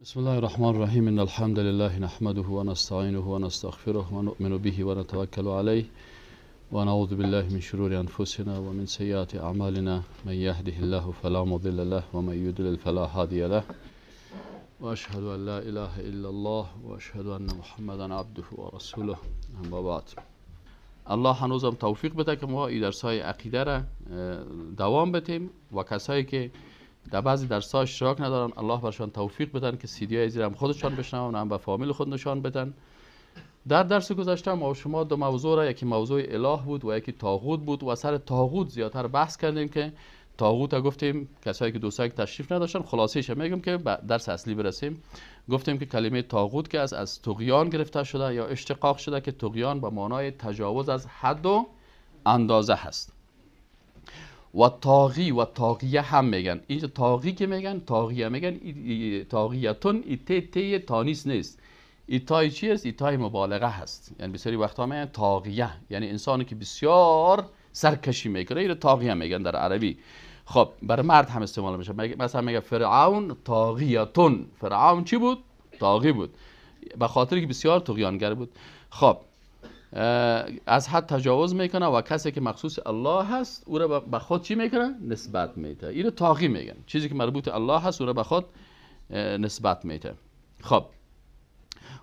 بسم الله الرحمن الرحيم إن الحمد لله نحمده ونستعينه ونستغفره ونؤمن به ونتوكل عليه ونعوذ بالله من شرور أنفسنا ومن سيئات أعمالنا من يهده الله فلا مضل له ومن يضلل فلا هادي له وأشهد أن لا إله إلا الله وأشهد أن محمدا عبده ورسوله اما بعد. الله هنوزم توفیق بده که ما این درسای عقیده را دوام بدیم و کسایی که در بعضی درس‌ها اشتراک ندارن الله برشان توفیق بدن که سی دی های زیر هم خودشان بشنون، هم به فامیل خود نشان بدن. در درس گذشته ما و شما دو موضوع را، یکی موضوع اله بود و یکی طاغوت بود و سر طاغوت زیادتر بحث کردیم که طاغوت گفتیم کسایی که دوستایی که تشریف نداشتن خلاصه‌اش میگم که درس اصلی برسیم. گفتیم که کلمه طاغوت که از طغیان گرفته شده یا اشتقاق شده که طغیان به معنای تجاوز از حد و اندازه هست. و طاغی و طاغیه هم میگن. اینجا طاغی که میگن طاغیه میگن طاغیتون تی تانیس نیست. ایتای چی است؟ ایتای مبالغه هست. یعنی بسیاری وقتا میگن طاغیه یعنی انسانی که بسیار سرکشی میکنه اینو طاغیه میگن در عربی. خب برای مرد هم استعمال میشه. مثلا میگه فرعون طاغیتون. فرعون چی بود؟ طاغی بود به خاطر که بسیار طغیانگر بود. خب از حد تجاوز میکنه و کسی که مخصوص الله هست او را به خود چی میکنه؟ نسبت میده. اینو طاغی میگن. چیزی که مربوط الله هست او را به خود نسبت میده. خب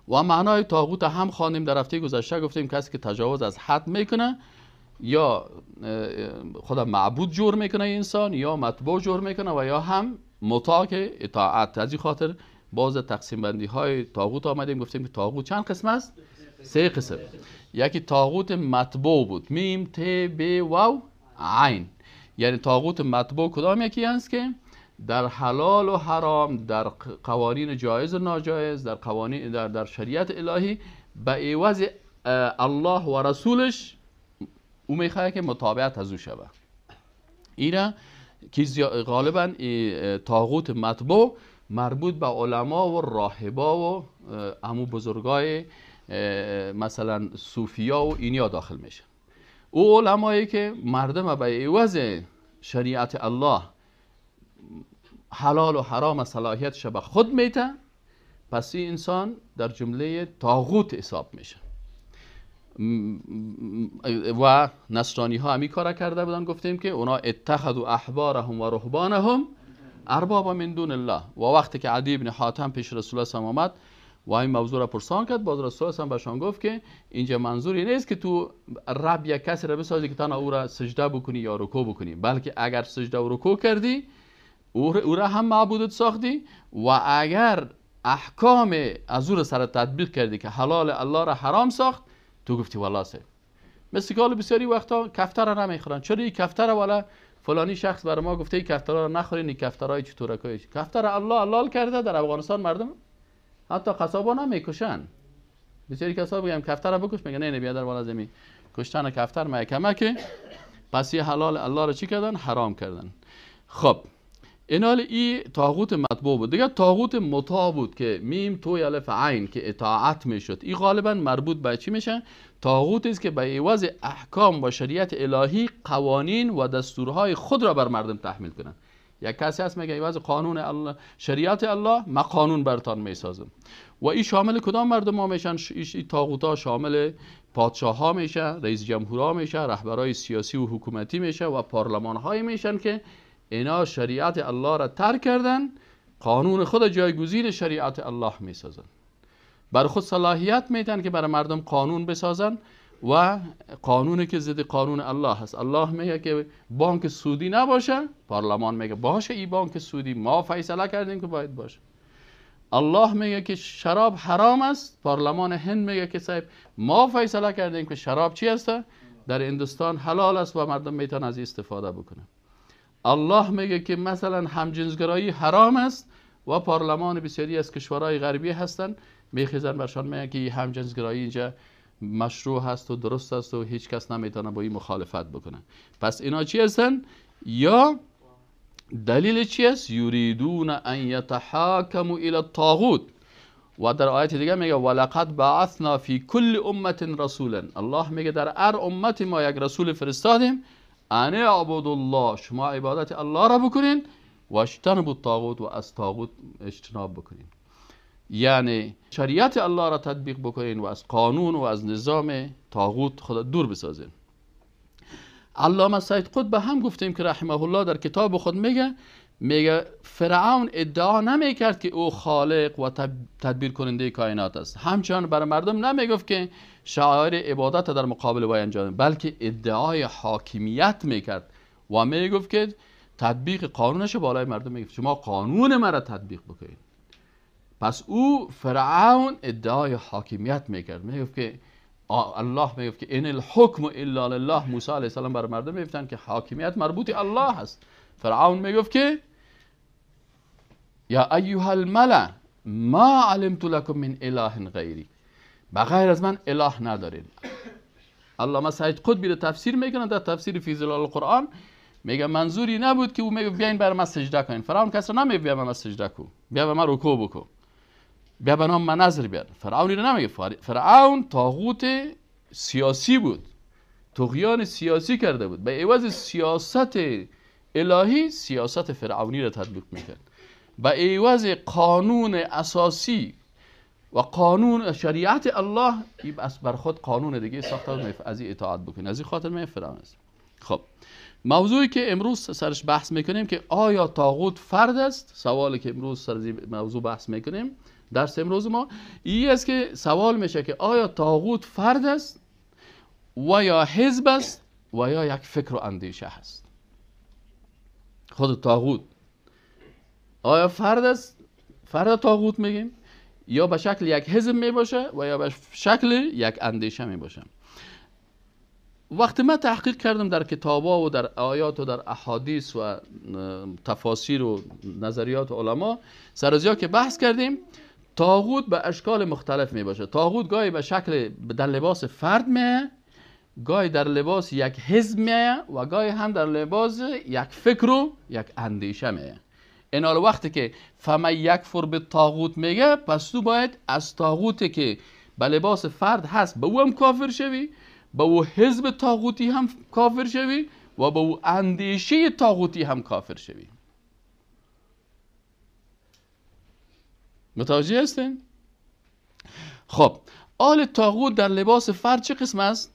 و معنای طاغوت هم خواندیم در هفته گذشته. گفتیم کسی که تجاوز از حد میکنه یا خود معبود جور میکنه انسان یا متبوع جور میکنه و یا هم مطاع که اطاعت. از این خاطر باز تقسیم بندی های طاغوت آمدیم. گفتیم که طاغوت چند قسم است؟ 3 قسم. یکی طاغوت مطبوع بود، میم ت ب واو عین. یعنی طاغوت مطبوع کدام یکی است که در حلال و حرام، در قوانین جایز و ناجایز، در قوانین در شریعت الهی به عوض الله و رسولش او میخواد که مطابقت از او شود. اینا که غالبا طاغوت مطبوع مربوط به علما و راهبا و عمو بزرگای مثلا صوفیا و اینیا داخل میشه. او علمایی که مردم به عوض شریعت الله حلال و حرام صلاحیتش به خود میته، پس این انسان در جمله طاغوت حساب میشه. و نصرانی ها همی کار کرده بودن. گفتیم که اونا اتخذوا احبارهم و رهبانهم اربابا من دون الله. و وقتی که عدی بن حاتم پیش رسول الله صلی الله علیه و آله و این موضوع را پرسان کرد، باز رسول الله هم بهشان گفت که اینجا منظوری نیست که تو رب یک کسی را بسازی که تنها او را سجده بکنی یا رکوع بکنی، بلکه اگر سجده و رکوع کردی او را هم معبودت ساختی و اگر احکام از او را سر تطبیق کردی که حلال الله را حرام ساخت تو گفتی والله سه. مثل که بسیاری وقتا کفتر را نمیخورن. چرا این کفتر والا فلانی شخص برای ما گفته این کفتر را نخورین، این کفترای چطورکای کفتر الله حلال کرده. در افغانستان مردم حتی قصابا نمیکشن. بسیاری کسا بگم کفتر را بکش، میگن نه بیادر والا زمین کشتن کفتر محکمه که پس یه حلال الله را چی کردن؟ حرام کردن. خب اینال ای طاغوت مطبوع بود. دیگه طاغوت مطاع بود که میم تو الف عین که اطاعت میشد. این غالبا مربوط به چی میشه؟ طاغوت است که به عوض احکام و شریعت الهی قوانین و دستورهای خود را بر مردم تحمیل کنن. یک کسی هست میگه عوض قانون الله شریعت الله ما قانون برتان میسازم. و این شامل کدام مردم ها میشن؟ این طاغوت ها شامل پادشاه ها میشه، رئیس جمهورها میشه، رهبرای سیاسی و حکومتی میشه و پارلمان های میشن که اینا شریعت الله را ترک کردن، قانون خود جایگزین شریعت الله میسازن. بر خود صلاحیت میدن که برای مردم قانون بسازن و قانونی که ضد قانون الله هست. الله میگه که بانک سودی نباشه، پارلمان میگه باشه این بانک سودی ما فیصله کردیم که باید باشه. الله میگه که شراب حرام است، پارلمان هند میگه که صاحب ما فیصله کردیم که شراب چی است؟ در هندوستان حلال است و مردم میتونن از استفاده بکنن. الله میگه که مثلا همجنسگرایی حرام است و پارلمان بسیاری از کشورهای غربی هستن میخیزن برشان میگه که همجنسگرایی اینجا مشروع هست و درست است و هیچ کس نمیتونه با این مخالفت بکنه. پس اینا چی هستن؟ یا دلیل چی است؟ یریدون ان یتحاکموا الی الطاغوت. و در آیت دیگه میگه ولقد بعثنا فی کل امه رسولا. الله میگه در هر امت ما یک رسول فرستادیم ان اعبدوا الله، شما عبادت الله را بکنین و اجتنبوا الطاغوت و از طاغوت اجتناب بکنین. یعنی شریعت الله را تطبیق بکنین و از قانون و از نظام طاغوت خود دور بسازین. علامه سید قطب هم گفتیم که رحمه الله در کتاب خود میگه فرعون ادعا نمیکرد که او خالق و تدبیر کننده کائنات است، همچنان برای مردم نمیگفت که شعائر عبادت در مقابل وی انجام، بلکه ادعای حاکمیت میکرد و میگفت که تطبیق قانونش بالای مردم میگفت شما قانون مرا تطبیق بکنید. پس او فرعون ادعای حاکمیت میکرد، میگفت که الله میگفت که ان الحکم الا لله. موسی علیه السلام برای مردم میگفتن که حاکمیت مربوط الله است. فرعون میگفت که یا ایها الملأ ما علمت لكم من اله غیری، بغیر از من اله ندارین. علامه سید قطبی رو تفسیر میکنه در تفسیر فی ظلال القرآن، میگه منظوری نبود که او میگه بیاین بر من سجده کنین. فرعون کس رو نمیگه بیا بر من سجده کو، بیا بر من رکوع بکو، بیا به نام من نظر بیار. فرعون رو نمیگه. فرعون طاغوت سیاسی بود، طغیان سیاسی کرده بود، به عوض سیاست الهی سیاست فرعونی را تطبیق میکرد. به عوض قانون اساسی و قانون شریعت الله بر خود قانون دیگه ساخته بود، از این اطاعت بکنید. از این خاطر من فرعون است. خب موضوعی که امروز سرش بحث میکنیم که آیا طاغوت فرد است؟ سوالی که امروز سر موضوع بحث میکنیم درس امروز ما این است که سوال میشه که آیا طاغوت فرد است و یا حزب است و یا یک فکر و اندیشه هست؟ خود طاغوت آیا فرد است؟ فرد طاغوت میگیم، یا به شکل یک حزب میباشه و یا به شکل یک اندیشه میباشه. وقتی من تحقیق کردم در کتابا و در آیات و در احادیث و تفاسیر و نظریات علما، سر از جا که بحث کردیم طاغوت به اشکال مختلف می باشه. طاغوت گاهی به شکل در لباس فرد میه، گاهی در لباس یک حزب میه و گاهی هم در لباس یک فکر و یک اندیشه میه. این حال وقتی که فمن یکفر بالطاغوت میگه، پس تو باید از طاغوتی که به لباس فرد هست به او هم کافر شوی، به او حزب طاغوتی هم کافر شوی و به او اندیشه طاغوتی هم کافر شوی. متوجه هستین؟ خب آل طاغوت در لباس فرد چه قسم است؟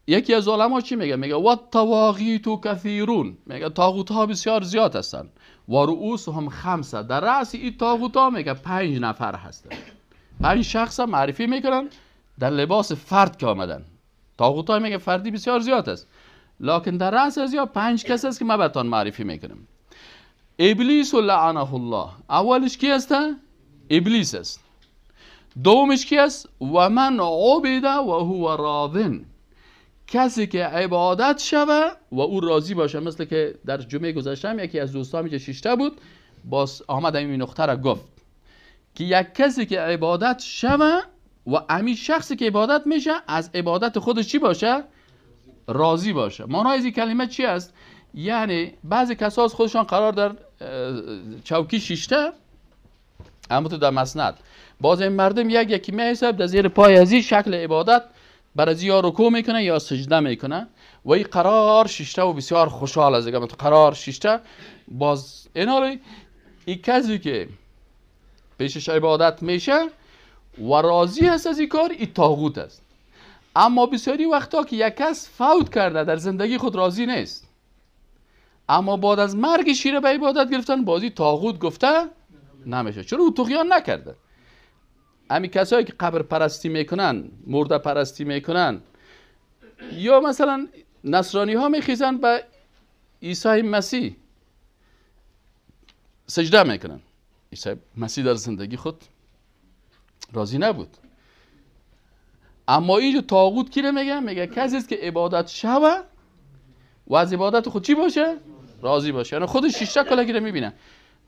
یکی از علما چی میگه؟ میگه و الطواغیت کثیرون، میگه طاغوت ها بسیار زیاد هستن و رؤوسهم خمسه، در رأس این طاغوت ها میگه 5 نفر هستن. 5 شخص معرفی میکنن در لباس فرد که آمدن. طاغوت ها میگه فردی بسیار زیاد است، لکن در رأس از یا 5 کس است که ما براتون معرفی میکنم. ابلیس و لعنه الله، اولش کی است؟ ابلیس است. دومش کی است؟ و من عبد و هو راضن، کسی که عبادت شوه و او راضی باشه. مثل که در جمعه گذشتم یکی از دوستان که 6 بود باز آمد این نقطه را گفت که یک کسی که عبادت شوه و امی شخصی که عبادت میشه از عبادت خودش چی باشه؟ راضی باشه. معنای این کلمه چی است؟ یعنی بعضی کسا از خودشان قرار در چوکی 6 اما تو در مسند، باز این مردم یکی میحسب در زیر پای از این شکل عبادت برای یا رکوع میکنه یا سجده میکنه و این قرار 6 و بسیار خوشحال از دیگه قرار 6. باز این کسی که پیشش عبادت میشه و راضی هست از این کار، این طاغوت است. اما بسیاری وقتا که یک کس فوت کرده در زندگی خود راضی نیست، اما بعد از مرگ شیره به عبادت گرفتن، بازی طاغوت گفته نمیشه، چرا او طغیان نکرده. همین کسایی که قبر پرستی میکنن، مرده پرستی میکنن، یا مثلا نصرانی ها میخیزن به عیسی مسیح سجده میکنن. عیسی مسیح در زندگی خود راضی نبود، اما اینجا طاغوت کی میگه؟ میگه کسی است که عبادت شوه و از عبادت خود چی باشه؟ راضی باشه. یعنی خودش 6 کلگی رو میبینه،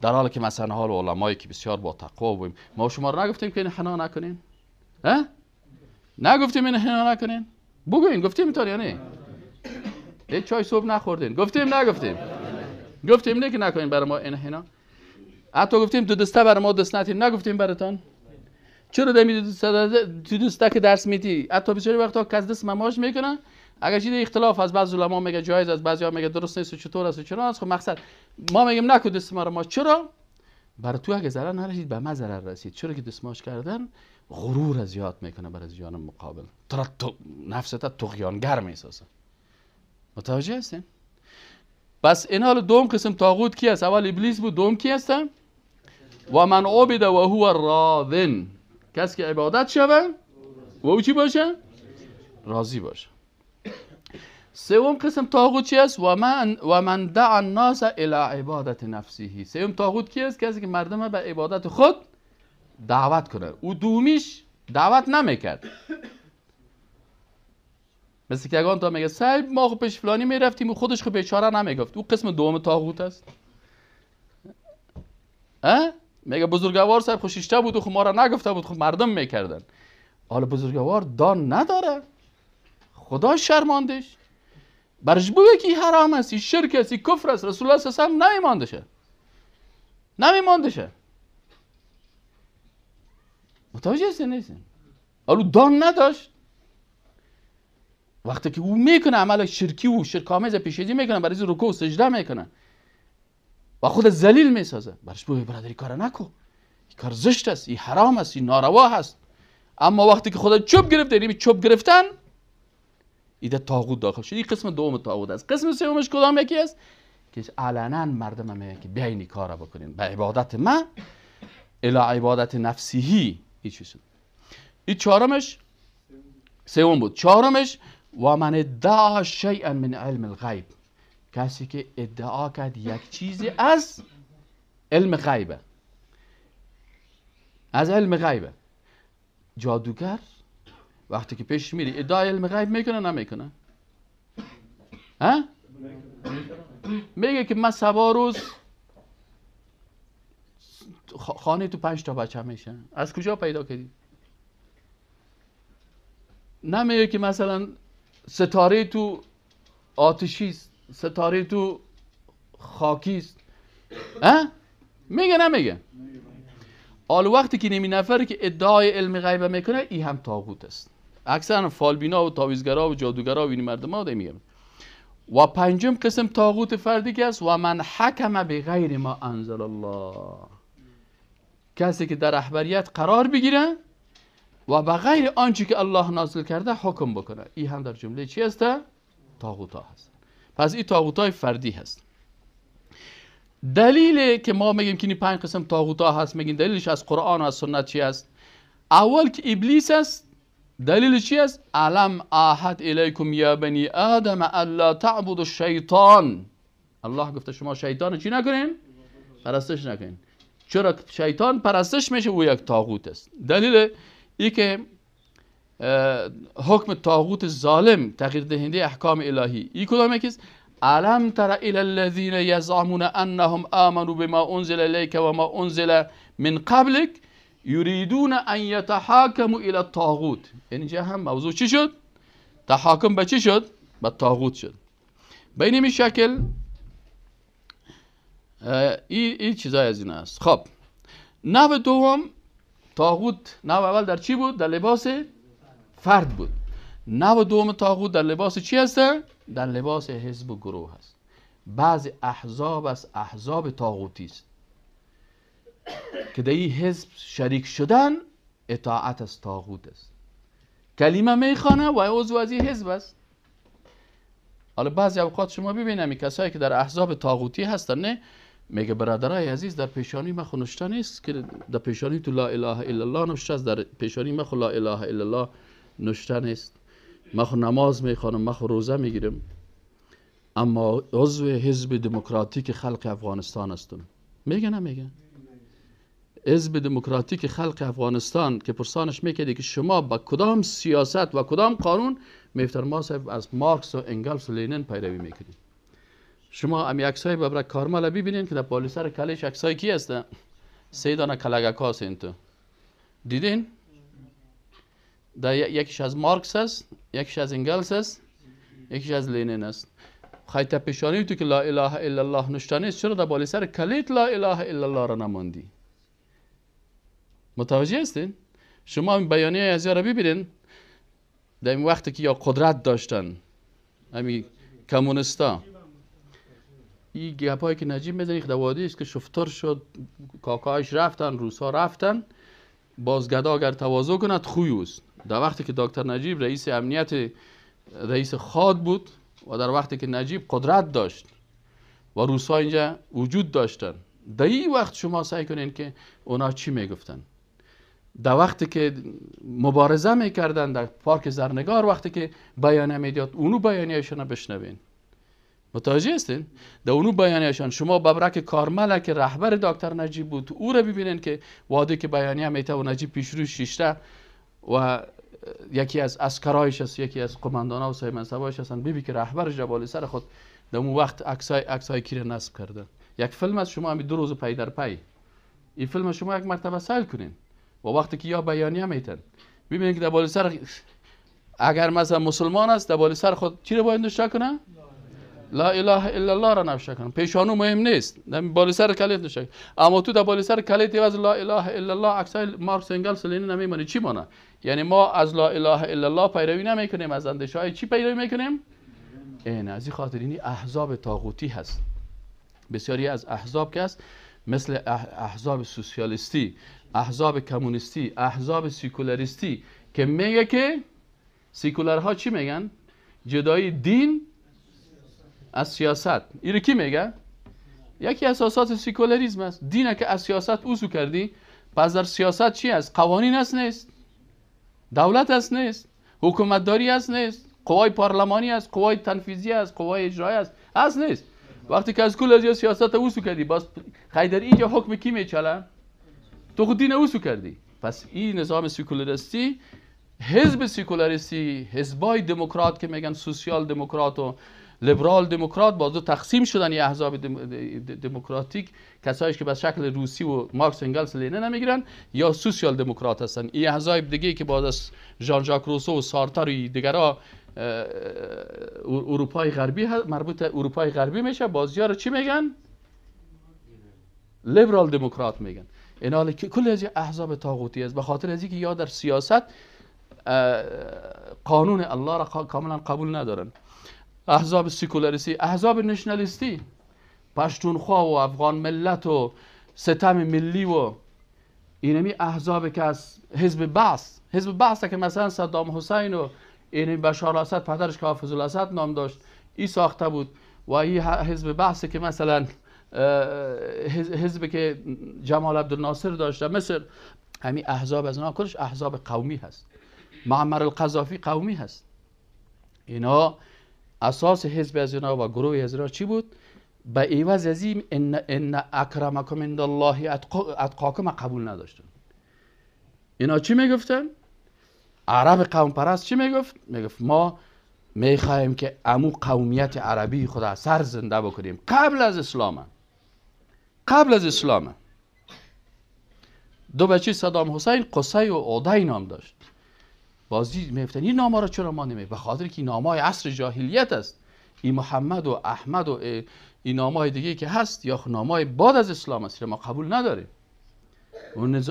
در حالی که مثلا حال علمایی که بسیار با تقوا و ما شما رو نگفتیم که این حنا نکنین؟ ها؟ نگفتیم این حنا نکنین؟ بگوین گفتیم اینطور یا نه؟ این چای صبح نخوردین؟ گفتیم نگفتیم؟ گفتیم نه که نکنین برای ما این حنا؟ حتی گفتیم دو دسته برای ما دست نتین، نگفتیم براتون؟ چرا دمی دو دسته که درس میدی؟ حتی بسیاری وقتا کس دست مماش میکنن، اگر چیز اختلاف از بعض علما میگه جایز است، بعضیا میگه درست نیست و چطور است و چرا است. خب مقصد ما میگیم نکن دست ما رو. ما چرا؟ برای تو اگه ضرر نرسید به من ضرر رسید. چرا که دسماش کردن غرور زیاد میکنه برای جان مقابل، نفست طغیانگر میسازه. متوجه هستین؟ پس این حال دوم قسم طاغوت کی است؟ اول ابلیس بود، دوم کی است؟ و من عبد و هو راضٍ، کسی که عبادت شوه و او چی باشه؟ راضی باشه. سوم قسم طاغوت چی است؟ و من دعا الناس الی عبادت نفسه. سوم طاغوت کی است؟ کسی که مردم به عبادت خود دعوت کنه. او دومیش دعوت نمیکرد. مثل که اگه تا میگه صاحب ما خب پیش فلانی میرفتیم و خودش خب بیچاره نمیگفت، او قسم دوم طاغوت است. میگه بزرگوار صاحب خوشیشته بود و خب ما را نگفته بود، خب مردم میکردن. حالا بزرگوار دان نداره، خدا شرماندش، برش بگه که حرام است، شرک است، کفر است. رسول الله صلی الله علیه و آله نمیماندشه. متوجه هستین نیستین؟ حالا دان نداشت، وقتی که او میکنه عمل شرکی و شرک‌آمیز پیشیدی میکنه، برای رکوع و سجده میکنه و خود ذلیل میسازه، برش بگه برادری کار نکن، این کار زشت است، این حرام است، این ناروا است. اما وقتی که خدا چوب گرفت، یعنی چوب گرفتن، ایده طاغوت داخل شد. این قسم دوم طاغوت است. قسم سومش کدام یکی است؟ که علنا مردم میگه که بیاین این کارا بکنین به عبادت ما الی عبادت نفسه. این چی شد؟ این چهارمش سوم بود. چهارمش و من ادعا شیئا من علم الغیب، کسی که ادعا کرد یک چیزی از علم غیبه، از علم غیبه. جادوگر وقتی که پیش میری ادعای علم غیب میکنه نمیکنه؟ میگه که من سبا روز خانه تو 5 تا بچه میشه، از کجا پیدا کردی؟ نمیگه که مثلا ستاره تو آتشی است، ستاره تو خاکی است. میگه نمیگه؟ حالا وقتی که نمی نفر که ادعای علم غیب میکنه، این هم طاغوت است. اکثرا فالبینا و تعویضگرا و جادوگرا و این مردم ها میگن. و پنجم قسم طاغوت فردی که است و من حکم بغیر ما انزل الله، کسی که در رهبریت قرار بگیره و بغیر آنچه که الله نازل کرده حکم بکنه، این هم در جمله چی است؟ طاغوت ها هست. پس این طاغوت های فردی هست. دلیل که ما میگیم که این 5 قسم طاغوت ها هست، میگیم دلیلش از قرآن و از سنت چی است؟ اول که ابلیس است. دلیل چی است؟ علم اعهد الیکم یا بنی آدم الا تعبدوا الشیطان. الله گفته شما شیطان چی نکنین؟ پرستش نکنین. چرا شیطان پرستش میشه؟ او یک طاغوت است. دلیل ای که حکم طاغوت ظالم تغییر دهنده احکام الهی ای کدام است؟ علم تر الی الذین یزعمون انهم آمنوا بما انزل الیک و ما انزل من قبلک یریدون ان یتحاکموا الی الطاغوت. اینجا هم موضوع چی شد؟ تحاکم به چی شد؟ به طاغوت شد. به این شکل این چیزای از این است. خب نوع دوم طاغوت، نوع اول در چی بود؟ در لباس فرد بود. نوع دوم طاغوت در لباس چی هست؟ در لباس حزب و گروه هست. بعضی احزاب از احزاب طاغوتی است که در این حزب شریک شدن اطاعت از طاغوت است. کلمه میخوانه و عضو از این حزب است. حالا بعضی اوقات شما ببینم کسایی که در احزاب طاغوتی هستن، نه میگه برادرای عزیز در پیشانی ما نوشته نیست که در پیشانی تو لا اله الا الله نوشته است، در پیشانی ما لا اله الا الله نوشته نیست. ما نماز میخوانم، ما روزه میگیرم، اما عضو حزب دموکراتیک خلق افغانستان هستم. میگه نمیگه؟ حزب دموکراتیک خلق افغانستان که پرسانش میکرده که شما با کدام سیاست و کدام قانون، میفرما صاحب از مارکس و انگلس و لینن پیروی میکنید. شما امی عکسای ببرک کارمل ببینین که در بالا سر کلش عکسای کی هستن؟ 3 دانه کلگک هاست. تو دیدین؟ یکیش از مارکس است، یکیش از انگلس است، یکیش از لینن است. خیلی پیشانی تو که لا اله الا الله نوشته نیست، چرا در بالا سر کلیت لا اله الا الله را نماندی؟ متوجه هستین؟ شما این بیانیه از یارا ببینین در این وقتی که یا قدرت داشتن همین کمونستا، این گپایی که نجیب میزنی در وادی است که شفتر شد، کاکایش رفتن، روسا رفتن، باز گدا اگر تواضع کند خوی است. در وقتی که دکتر نجیب رئیس امنیت، رئیس خاد بود و در وقتی که نجیب قدرت داشت و روسا اینجا وجود داشتن، در این وقت شما سعی کنین که اونا چی میگفتن. در وقتی که مبارزه میکردن در پارک زرنگار، وقتی که بیانیه میداد، اونو بیانیهشون بشنوین. متوجه هستین؟ در اونو بیانیهشون شما ببرک کارمل که رهبر دکتر نجیب بود، او را ببینین که وادی که بیانیه میته و نجیب پیش روی شیشته و یکی از اسکرایش است، یکی از قماندانا و صاحب منصبایش هستن، ببین که رهبر جبال سر خود در اون وقت عکسای کی را نصب کرده. یک فیلم از شما همین 2 روز پی در پی، این فیلم شما یک مرتبه سیل کنین و وقتی که یا بیانیه میتن ببینید که در بالا سر، اگر مثلا مسلمان است در بالا سر خود چی را باید نوشته کنه؟ لا اله الا الله را نوشته کنه. پیشانو مهم نیست، در بالا سر کلیت نوشته کنه. اما تو در بالا سر کلیت عوض لا اله الا الله عکسای مارکس انگلس لنین نمیمونه. چی مونه؟ یعنی ما از لا اله الا الله پیروی نمیکنیم، از اندیشه های چی پیروی میکنیم؟ این از این خاطر اینی احزاب طاغوتی هست. بسیاری از احزاب که هست مثل احزاب سوسیالیستی، احزاب کمونیستی، احزاب سیکولاریستی که میگه که سیکولارها چی میگن؟ جدایی دین از سیاست. این کی میگه؟ یکی اساسات سیکولاریسم است. دینه که از سیاست اوسو کردی، پس در سیاست چی است؟ قوانین است نیست، دولت است نیست، حکومتداری است نیست، قوای پارلمانی است، قوای تنفیذی است، قوای اجرایی است نیست. وقتی که از کل از سیاست اوسو کردی، باز خیلی در اینجا حکم کی میچله؟ تو خود دین اوسو کردی. پس این نظام سیکولاریستی، حزب سیکولاریستی، حزبای دموکرات که میگن سوسیال دموکرات و لیبرال دموکرات، باز دو تقسیم شدن. یه احزاب دموکراتیک کسایش که به شکل روسی و مارکس انگلس لنین نمیگیرن، یا سوسیال دموکرات هستن. این احزاب دیگه که بعد از ژان ژاک روسو و سارتر و دیگرها اروپای غربی مربوط اروپای غربی میشه، بازی‌ها رو چی میگن؟ لیبرال دموکرات میگن. اینا کل از احزاب طاغوتی است، به خاطر از اینکه یا در سیاست قانون الله را کاملا قبول ندارن. احزاب سیکولاریستی، احزاب نشنالیستی، پشتونخوا و افغان ملت و ستم ملی و اینمی احزاب که از حزب بعث که مثلا صدام حسین و این بشار الاسد پدرش که حافظ الاسد نام داشت این ساخته بود، و این حزب بعث که مثلا حزب که جمال عبدالناصر داشته، مثل همین احزاب از اینا کلش احزاب قومی هست. معمر القذافی قومی هست. اینا اساس حزب از اینا و گروه از اینا چی بود؟ به عوض از این ان اکرمکم عند الله اتقاکم قبول نداشتن. اینا چی میگفتن؟ عرب قوم پرست چی میگفت؟ میگفت ما میخوایم که امو قومیت عربی خدا سر زنده بکنیم. قبل از اسلام دو بچه صدام حسین قصی و عدی نام داشت. بازی میفتن این نام‌ها رو چرا ما نمیگیم؟ به خاطر که این نام‌های عصر جاهلیت است. این محمد و احمد و این نام‌های دیگه که هست یا نام‌های بعد از اسلام است، ما قبول نداریم. اون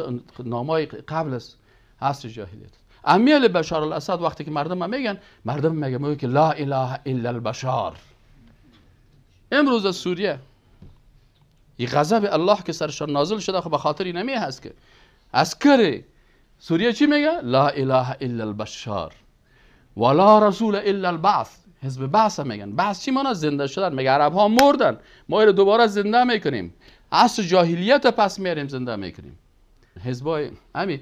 نام‌های قبل از عصر جاهلیت. امیل بشار الاسد وقتی که مردم میگن که لا اله الا البشار. امروز از سوریه این غضب الله که سرشان نازل شده، خب به خاطر این نمی هست که عسکر سوریه چی میگه؟ لا اله الا البشار ولا رسول الا البعث. حزب بعث میگن. بعث چی معنی؟ زنده شدن. میگه عرب ها مردن، ما رو دوباره زنده میکنیم، عصر جاهلیت پس میاریم زنده میکنیم. حزبای همین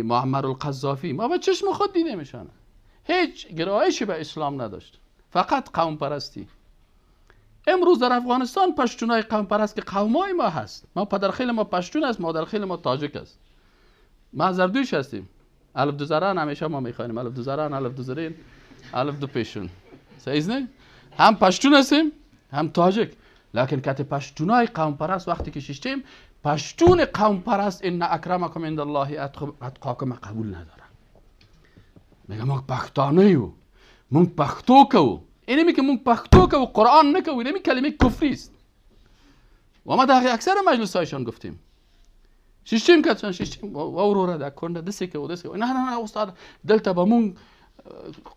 معمر القذافی ما به چشم خود دیده میشن، هیچ گرایشی به اسلام نداشت، فقط قوم پرستی. امروز در افغانستان پشتونای قوم پرست که قومای ما هست، ما پدرخیل ما پشتون است، مادرخیل ما تاجک است، ما زردوش هستیم. الف دو زران همیشه ما میخوانیم، الف دو زران، الف دو زرین، الف دو پیشون. صحیح نه؟ هم پشتون هستیم هم تاجک. لکن کت پشتونای قوم پرست وقتی که ششتیم، پشتون قوم پرست ان اکرمکم عند الله اتقاکم قبول نداره. میگه ما پښتانه یو، مونږ پښتو کوو. اینمی که مونږ پښتو کوو قرآن نکوو، اینمی کلمه کفری است. و ما در اکثر مجلس هایشان گفتیم ششتیم کتن ششتیم و اورورا دا کنده دسی که و دسی. نه استاد دلته به مونږ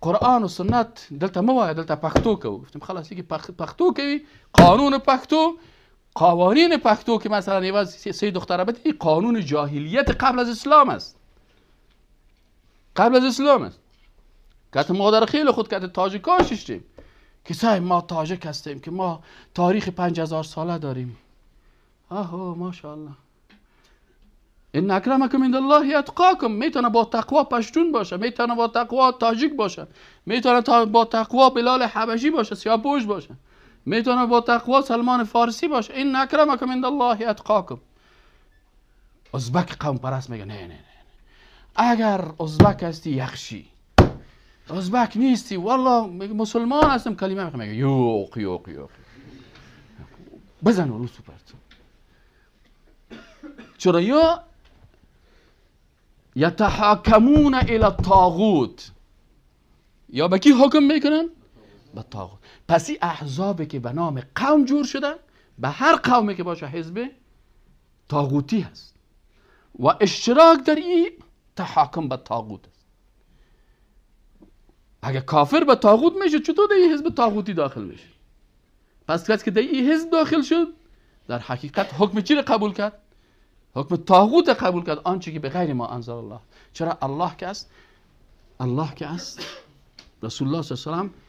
قرآن و سنت دلته مو وایه، دلته پښتو کوو. گفتیم خلاص که پښتو کوي، قانون پښتو، قوانین پښتو که مثلا یه سه دختره بدی، قانون جاهلیت قبل از اسلام است، قبل از اسلام است. که مادر خیلی خود که تاجیکان ششتیم که سعی ما تاجیک هستیم که ما تاریخ 5000 ساله داریم. آهو ماشاءالله. ان اکرمکم عند الله اتقاکم. میتونه با تقوا پشتون باشه، میتونه با تقوا تاجیک باشه، میتونه با تقوا بلال حبشی باشه، سیاه‌پوش باشه، میتونه با تقوا سلمان فارسی باشه. ان اکرمکم عند الله اتقاکم. ازبک قوم پرست میگه نه نه نه، اگر ازبک هستی یخشی، ازبک نیستی والله مسلمان هستم کلمه میگه یوق یوق یوق، بزن رو سوپرت. چرا یا یتحاکمون الی الطاغوت، یا به کی حکم میکنن؟ به طاغوت. پس این احزابی که به نام قوم جور شدن، به هر قومی که باشه حزب طاغوتی هست و اشتراک در این تحاکم به طاغوت است. اگه کافر به طاغوت میشه چطور در این حزب طاغوتی داخل میشه؟ پس کسی که در این حزب داخل شد در حقیقت حکم چی رو قبول کرد؟ حکم طاغوت قبول کرد، آنچه که به غیر ما انزل الله. چرا الله که است، الله که است، رسول الله صلی الله علیه و سلم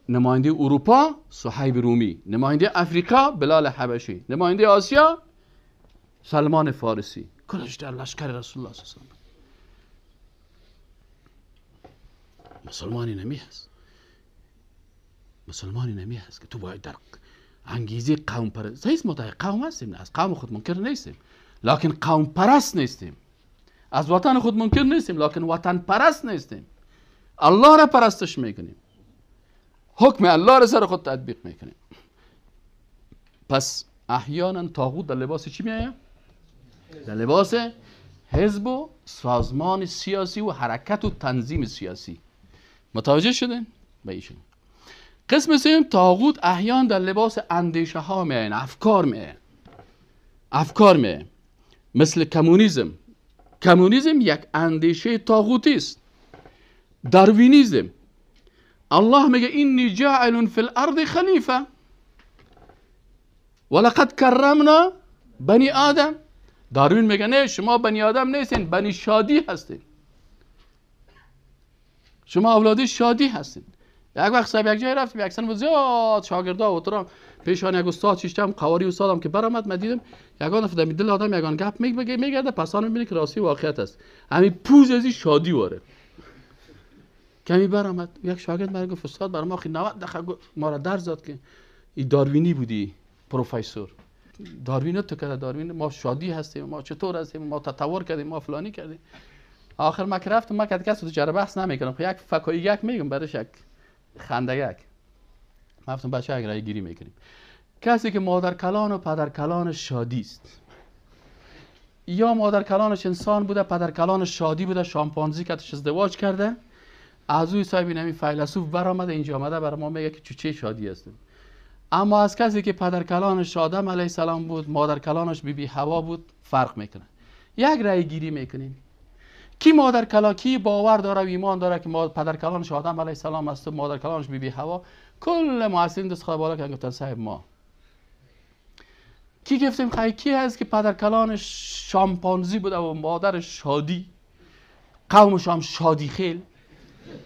نماینده اروپا صهیب رومی، نماینده افریقا بلال حبشی، نماینده آسیا سلمان فارسی، کلش در لشکر رسول الله صلی الله علیه و سلم. مسلمانی نمی هست، مسلمانی نمی هست که تو باید در انگیزه قوم پرست. هیچ متای قوم هستیم، از قوم خود منکر نیستیم لکن قوم پرست نیستیم، از وطن خود منکر نیستیم لکن وطن پرست نیستیم. الله را پرستش میکنیم، حکم الله را سر خود تطبیق میکنیم. پس احیانا طاغوت در لباس چی میآید؟ در لباس حزب و سازمان سیاسی و حرکت و تنظیم سیاسی. متوجه شدین؟ به ایشون. قسم سوم، طاغوت احیان در لباس اندیشه ها میآیند، افکار میآیند، افکار میآیند. مثل کمونیسم. کمونیسم یک اندیشه طاغوتی است. داروینیسم. الله میگه اینی جاعل فی الارض خلیفه ولقد کرمنا بنی آدم. داروین میگه نه، شما بنی آدم نیستین، بنی شادی هستین، شما اولاد شادی هستین. یک وقت صاحب یک جای رفتیم، یک سن زیاد شاگردا و ترام پیشان یک استاد شیشتم قواری استادم که برآمد، من دیدم یگان فدای دل آدم یگان گپ میگرده، پسان میبینه که راستی واقعیت است. همین پوز ازی شادی واره. کمی برآمد یک شاگرد من گفت استاد برام آخی 90 دقیقه ما را درس داد که این داروینی بودی پروفسور. داروین تو که داروین ما شادی هستیم، ما چطور هستیم، ما تطور کردیم، ما فلانی کردیم. آخر ما که رفتم ما کسی تو جره بحث نمیکنم، خب یک فکایی یک میگم برش یک خنده یک. ما گفتم بچه یک رای گیری میکنیم. کسی که مادر کلان و پدر کلانش شادی است، یا مادر کلانش انسان بوده پدر کلانش شادی بوده، شامپانزی کتش ازدواج کرده، از اوی صاحبی نمی فیلسوف برآمده اینجا آمده برای ما میگه که چه شادی هستیم. اما از کسی که پدر کلانش آدم علیه السلام بود، مادر کلانش بی حوا بود فرق میکنه. یک رای گیری میکنیم کی مادر کلا، کی باور داره و ایمان داره که پدر کلانش آدم علیه السلام است و مادر کلانش بی حوا. کل مؤسسین دست خدا بالا که گفتن صاحب ما. کی گفتیم خیلی کی هست که پدر کلانش شامپانزی بوده و مادرش شادی، قومش هم شادی خیل،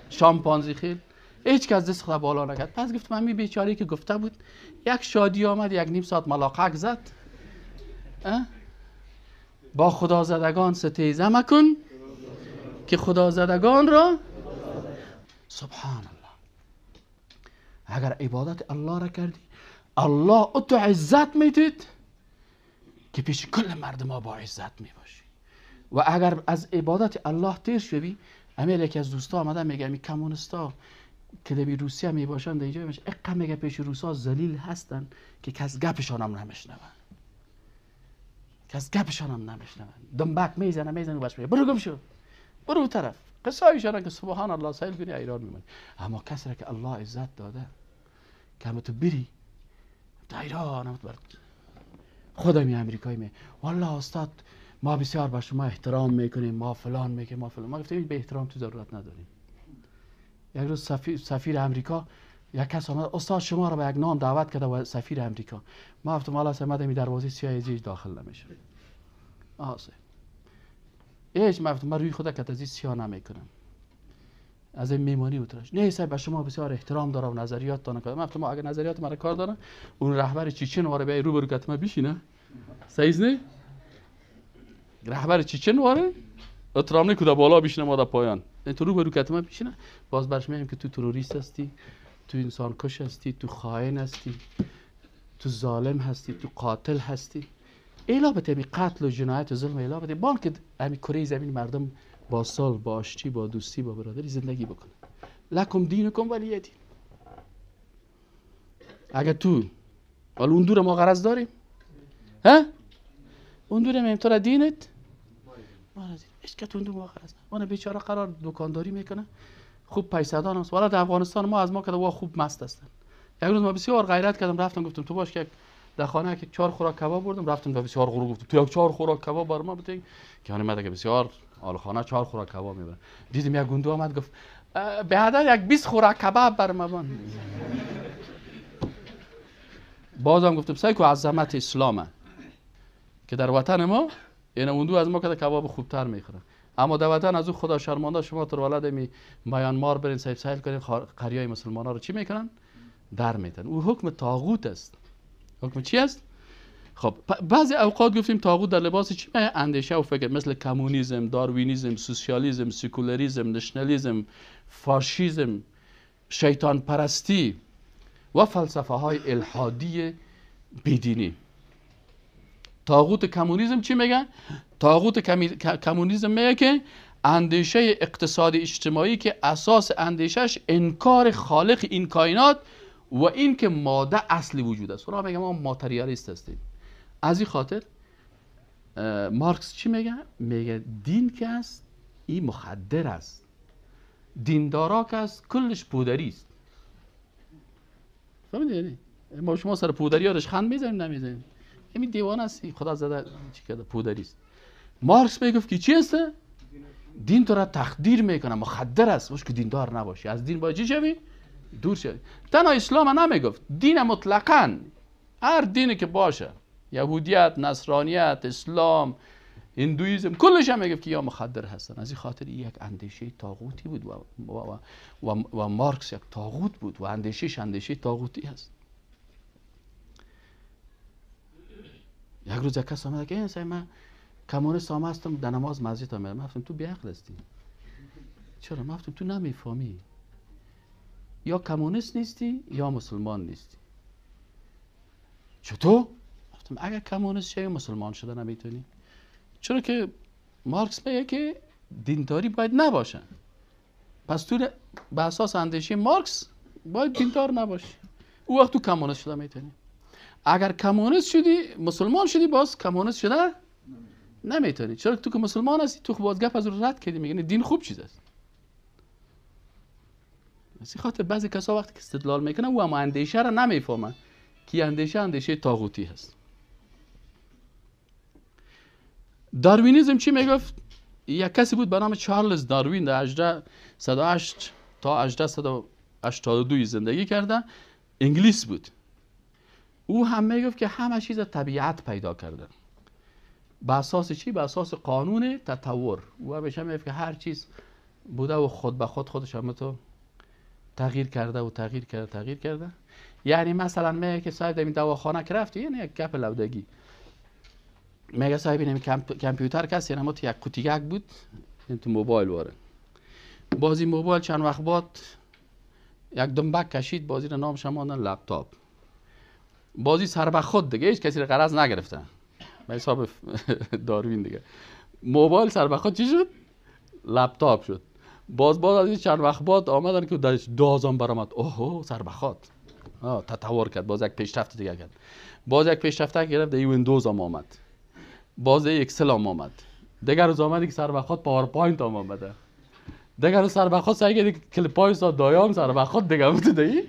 شامپانزی خیل، هیچ کس دست خدا بالا نکرد. پس گفتم همین بیچاره که گفته بود یک شادی آمد یک نیم ساعت ملاقق زد، با خدا زدگان ستیزه مکن که خدا زدگان را. سبحان الله. اگر عبادت الله را کردی الله تو عزت میدید که پیش کل مردم ها با عزت میباشی. و اگر از عبادت الله تیر شوی، امیل یکی از دوستا آمده میگه می کمونستا که در روسیه میباشن در اینجا میشه اقا میگه پیش روسا ذلیل هستن که کس گپشان هم نمیشنون، کس گپشان هم نمیشنون، دنبک میزنه و بس میگه برو گم شو، برو طرف. قصه ایشان که سبحان الله سایل کنی ایران میمونی. اما کسی را که الله عزت داده که همه تو بری تا ایران همه برد خودمی امریکایی می والله استاد ما بسیار به شما احترام میکنیم، ما فلان میکنیم، ما فلان. ما گفتیم به احترام تو ضرورت نداریم. یک روز سفیر امریکا یک کس آمد استاد شما را به یک نان دعوت کرده و سفیر امریکا. ما گفتم حالا سمت می دروازه سیاه داخل نمیشه. ایش من روی خود که از این سیاه نمیکنم، از این میمانی اوترش نه صاحب به شما بسیار احترام دارم و نظریات دارم. من گفتم اگه نظریات مرا کار دارم اون رهبر چچن واره به رو برو کتما بشینه صحیح نه رهبر چچن واره احترام نکوده بالا بشینه ما در پایان تو رو برو کتما بشینه باز برش میگم که تو تروریست هستی، تو انسان کش هستی، تو خائن هستی، تو ظالم هستی، تو قاتل هستی. علابت همی قتل و جنایت و ظلم علابت بان که همی کره زمین مردم با صلح، با آشتی، با دوستی، با برادری زندگی بکنه. لکم دینکم ولی دین. اگه تو ولی اون دور ما غرض داریم ها اون دور میم تو را دینت ما را دین اشکت اون دور ما غرض ما بیچاره قرار دکانداری میکنه خوب پیسه‌دان است ولی در افغانستان ما از ما که وا خوب مست هستن. یک روز ما بسیار غیرت کردم رفتم گفتم تو باش که در خانه که 4 خوراک کباب بردم رفتم به بسیار غرور گفتم تو یک 4 خوراک کباب بر ما بده که من مده که بسیار آلخانه 4 خوراک کباب میبرن. دیدم یک گوندو آمد گفت به عدد یک 20 خوراک کباب بر ما بان. بازم گفتم سایکو عظمت اسلامه که در وطن ما این اوندو از ما که کباب خوبتر میخورن اما در وطن از او خدا شرمنده شما تر ولد می میانمار برین سیل کنین قریای مسلمانا رو چی میکنن در میتن. او حکم طاغوت است. حکم چی است؟ خب بعضی اوقات گفتیم طاغوت در لباس چی؟ اندیشه و فکر مثل کمونیسم، داروینیسم، سوسیالیسم، سکولاریسم، نشنالیسم، فاشیسم، شیطان پرستی و فلسفه های الحادی بیدینی. طاغوت کمونیسم چی میگه؟ طاغوت کمونیسم میگه که اندیشه اقتصادی اجتماعی که اساس اندیشش انکار خالق این کائنات و این که ماده اصلی وجود است. اونا میگن ما ماتریالیست هستیم. از این خاطر مارکس چی میگه؟ میگه دین که است این مخدر است، دیندارا که است کلش پودری است. فهمیدی؟ ما شما سر پودری ها خند میزنیم نمیزنیم. همین دیوانه است خدا زده چی کرده پودری است. مارکس میگه که چی است؟ دین تو را تخدیر میکنه، مخدر است. باش که دیندار نباشی، از دین باید چی شوی؟ دور شوی. تنها اسلام نمیگفت، دین مطلقاً هر دینی که باشه، یهودیت، نصرانیت، اسلام، هندویسم، کلش هم میگفت که یا مخدر هستن. از این خاطر یک اندیشه طاغوتی بود و مارکس یک طاغوت بود و اندیشهش اندیشه طاغوتی هست. یک روز یک کس آمد که این من کمونیست هم هستم در نماز مسجد هم میرم. گفتم تو بی‌عقل هستی. چرا؟ گفتم تو نمیفهمی، یا کمونیست نیستی یا مسلمان نیستی. چطور؟ گفتم اگر کمونیست شی مسلمان شده نمیتونی. چرا که مارکس میگه که دینداری باید نباشه. پس تو به اساس اندیشه مارکس باید دیندار نباشی. او وقت تو کمونیست شده میتونی. اگر کمونیست شدی مسلمان شدی باز کمونیست شده نمیتونی. چرا تو که مسلمان هستی تو باز گپ از رو رد کردی میگن دین خوب چیز است. اسی خاطر بعضی کسا وقتی که استدلال میکنن او هم اندیشه را نمیفهمن که اندیشه طاغوتی هست. داروینیسم چی میگفت؟ یک کسی بود به نام چارلز داروین در 1808 تا 1882 زندگی کرده، انگلیس بود. او هم میگفت که همه چیز طبیعت پیدا کرده. به اساس چی؟ به اساس قانون تطور. او همیشه میگفت که هر چیز بوده و خود به خود خودش هم تو تغییر کرده. یعنی مثلا میگه که صاحب این دواخانه که رفتی، یعنی یک گپ لودگی، میگه صاحب این کامپیوتر کسی یعنی تو یک قوطیک بود این تو موبایل واره. بازی موبایل چند وقت بعد یک دنبک کشید، بازی رو نامش ماندن لپتاپ. بازی سر به خود دیگه هیچ کسی رو غرض نگرفتن. به حساب داروین دیگه موبایل سر به خود چی شد؟ لپتاپ شد. باز از این چند وقت بعد آمدن که درش دازم برآمد. اوه سر به خود تطور کرد، باز یک پیشرفت دیگه کرد. باز یک پیشرفت گرفت، ای ویندوز هم آمد. باز اکسل هم آمد. دیگر روز آمدی که سر به خود پاورپوینت هم آمده. دیگر روز سر به خود سعی کردی کلیپای سا دایام سر به خود دیگه بود دیگه.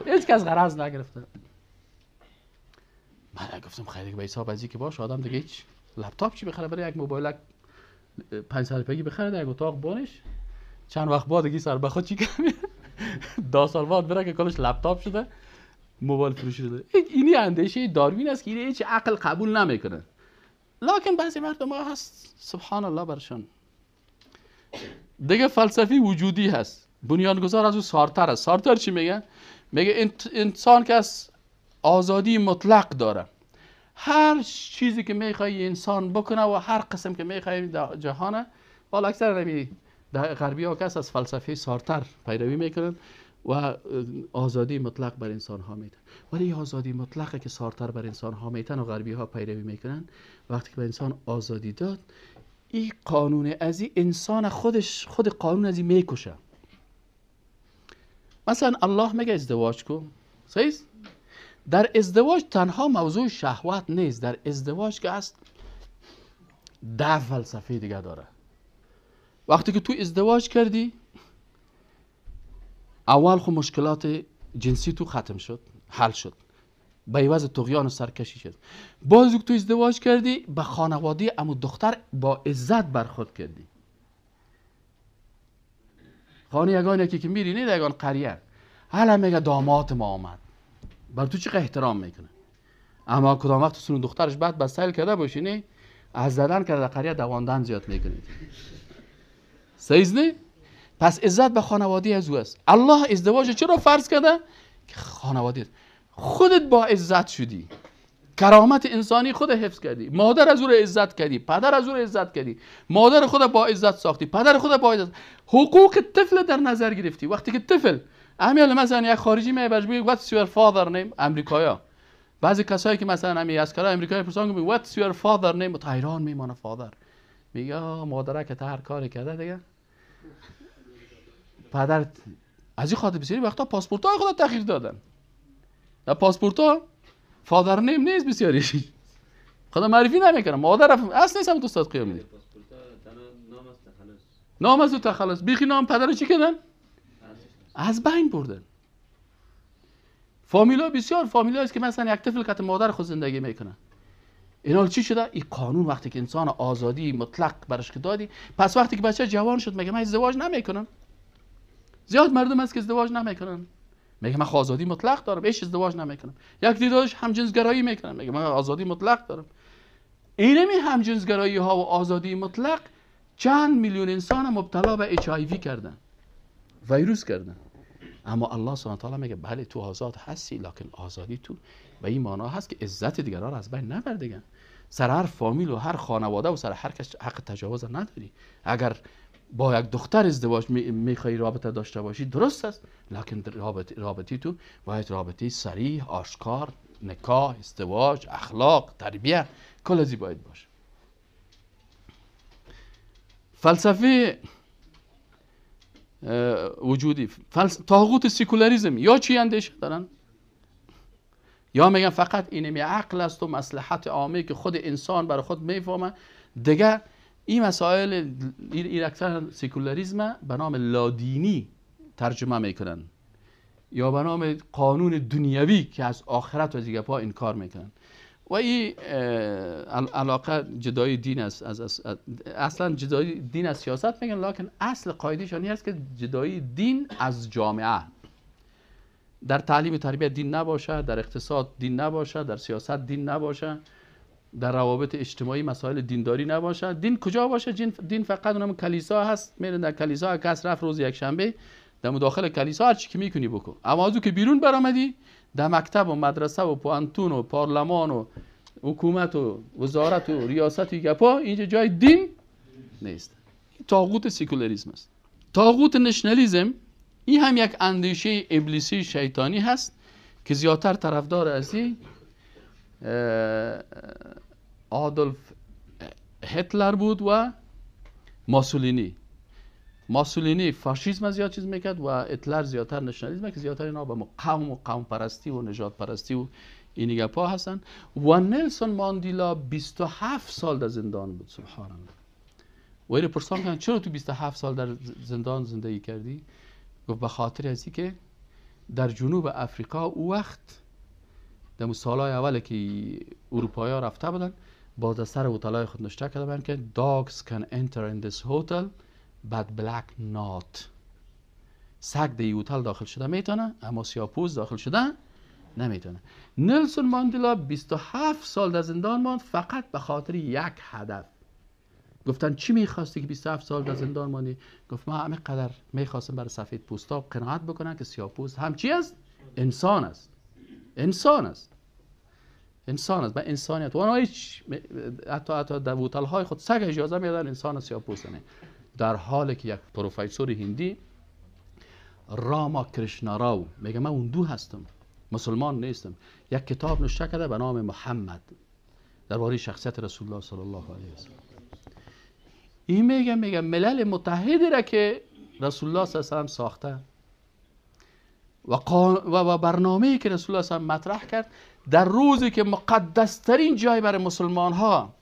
هیچ کس غرض نگرفته. من گفتم خیلی به حساب ازی که باشه آدم دیگه هیچ لپتاپ چی بخره برای یک موبایل 500 روپیه بخره در یک اتاق بانش چند وقت بعد دیگه سر بخود چی کنه 10 سال بعد بره که کلش لپتاپ شده موبایل فروشی شده. اینی اندیشه داروین است که اینه هیچ عقل قبول نمیکنه. لکن بعضی مردم ها هست سبحان الله برشان. دیگه فلسفی وجودی هست، بنیانگذار از او سارتر است. سارتر چی میگه؟ میگه انسان که از آزادی مطلق داره، هر چیزی که میخوای انسان بکنه و هر قسم که میخوای جهانه. حالا اکثر نمی غربی ها کس از فلسفه سارتر پیروی میکنن و آزادی مطلق بر انسان ها میدن. ولی آزادی مطلقه که سارتر بر انسان ها میتن و غربی ها پیروی میکنن، وقتی که به انسان آزادی داد، این قانون ازی انسان خود قانون ازی میکشه. مثلا الله میگه ازدواج کن، صحیح؟ در ازدواج تنها موضوع شهوت نیست، در ازدواج که است 10 فلسفه دیگه داره. وقتی که تو ازدواج کردی، اول خو مشکلات جنسی تو ختم شد، حل شد، به عوض طغیان و سرکشی شد. باز که تو ازدواج کردی، به خانواده عمو دختر با عزت برخورد کردی. خانه یگانه که میری نه یگان قریه، حالا میگه داماد ما آمد، بر تو چقدر احترام میکنه. اما کدام وقت سون دخترش بعد بسایل کرده باشی نه، از زدن کرده قریه دواندن زیاد میکنید. صحیح نه؟ پس عزت به خانواده از او است. الله ازدواج چرا فرض کرده؟ که خانواده خودت با عزت شدی، کرامت انسانی خود حفظ کردی، مادر از او را عزت کردی، پدر از او را عزت کردی، مادر خود با عزت ساختی، پدر خود با عزت، حقوق طفل در نظر گرفتی. وقتی که طفل امیال مثلا یک خارجی میبرش بگه what's your father name، امریکایا، بعضی کسایی که مثلا امی اسکرا امریکایی پرسان میگه what's your father name، حیران میمونه. فادر میگه مادرک تا هر کاری کرده دیگه، پدر از این خاطر بسیاری وقتا پاسپورت‌های خود تغییر دادن. در پاسپورت‌ها فادر نیم نیست، بسیاریش خدا معرفی نمیکنه، مادر اصلا نیست. هم تو استاد قیام میده نام از تخلص بیخی نام پدر چی کردن؟ از بین بردن. فامیلا بسیار فامیلا است که مثلا یک طفل که مادر خود زندگی میکنه. اینا چی شده؟ این قانون وقتی که انسان آزادی مطلق برش دادی، پس وقتی که بچه جوان شد میگه من ازدواج نمیکنم. زیاد مردم هست که ازدواج نمیکنن، میگه من آزادی مطلق دارم، هیچ ازدواج نمیکنم. یک دیدارش همجنسگرایی میکنن، میگه من آزادی مطلق دارم. اینمی همجنسگرایی ها و آزادی مطلق چند میلیون انسان مبتلا به HIV کردن، ویروس کردن. اما الله سبحانه و تعالی میگه بله تو آزاد هستی، لکن آزادی تو به این معنا هست که عزت دیگران را از بین نبر دیگه. سر هر فامیل و هر خانواده و سر هر کس حق تجاوز نداری. اگر با یک دختر ازدواج میخوای رابطه داشته باشی درست است، لکن رابطی تو باید رابطه صریح، آشکار، نکاح، ازدواج، اخلاق، تربیه، کل ازی باید باشه. فلسفه وجودی، طاغوت سکولاریسم یا چی اندیشه دارن؟ یا میگن فقط اینمی عقل است و مصلحت عامه که خود انسان برای خود میفهمه دیگه. این مسائل این اکثر سکولاریسم به نام لادینی ترجمه میکنن یا به نام قانون دنیوی که از آخرت و دیگه پا انکار میکنن. و این علاقه جدای دین است اصلا جدای دین از سیاست میگن، لکن اصل قاعدهشان این است که جدای دین از جامعه. در تعلیم تربیت دین نباشه، در اقتصاد دین نباشه، در سیاست دین نباشه، در روابط اجتماعی مسائل دینداری نباشه. دین کجا باشه؟ دین فقط اونم کلیسا هست. میرن در کلیسا، کس رفت روز یک شنبه در مداخل کلیسا هر چی که میکنی بکن. اما از او که بیرون برآمدی در مکتب و مدرسه و پوانتون و پارلمان و حکومت و وزارت و ریاست و گپا، اینجا جای دین نیست. طاغوت سکولاریسم است. طاغوت نشنالیسم این هم یک اندیشه ابلیسی شیطانی هست که زیادتر طرفدار ازی آدولف هتلر بود و ماسولینی فاشیسم زیاد چیز میکرد و هتلر زیادتر نشنالیسم که زیادتر اینا به قوم و قوم پرستی و نژاد پرستی و این گپا هستن. و نلسون ماندیلا 27 سال در زندان بود. سبحان الله. و این پرسان کردن چرا تو 27 سال در زندان زندگی کردی؟ گفت به خاطر ازی که در جنوب افریقا او وقت در سالهای اولی که اروپایی ها رفته بودن با در سر هتل‌های خود نشته کرده بودن که dogs can enter in this hotel but black not. سگ در هتل داخل شده میتونه، اما سیاه‌پوست داخل شده نمیتونه. نلسون ماندلا 27 سال در زندان ماند فقط به خاطر یک هدف. گفتن چی میخواستی که 27 سال در زندان ماندی؟ گفت ما همین قدر میخواستم برای سفید پوستا قناعت بکنن که سیاه‌پوست هم چی است؟ انسان است. انسان است. انسان است. با انسانیت. و هیچ حتی در هتل‌های خود سگ اجازه میدن انسان سیاه‌پوست نه. در حالی که یک پروفسور هندی راما کرشناراو میگه من هندو هستم، مسلمان نیستم، یک کتاب نوشته کرده به نام محمد درباره شخصیت رسول الله صلی الله علیه و سلم. این میگه ملل متحدی را که رسول الله صلی الله علیه و سلم ساخته و برنامه‌ای که رسول الله صلی الله علیه و سلم مطرح کرد در روزی که مقدس‌ترین جای برای مسلمان ها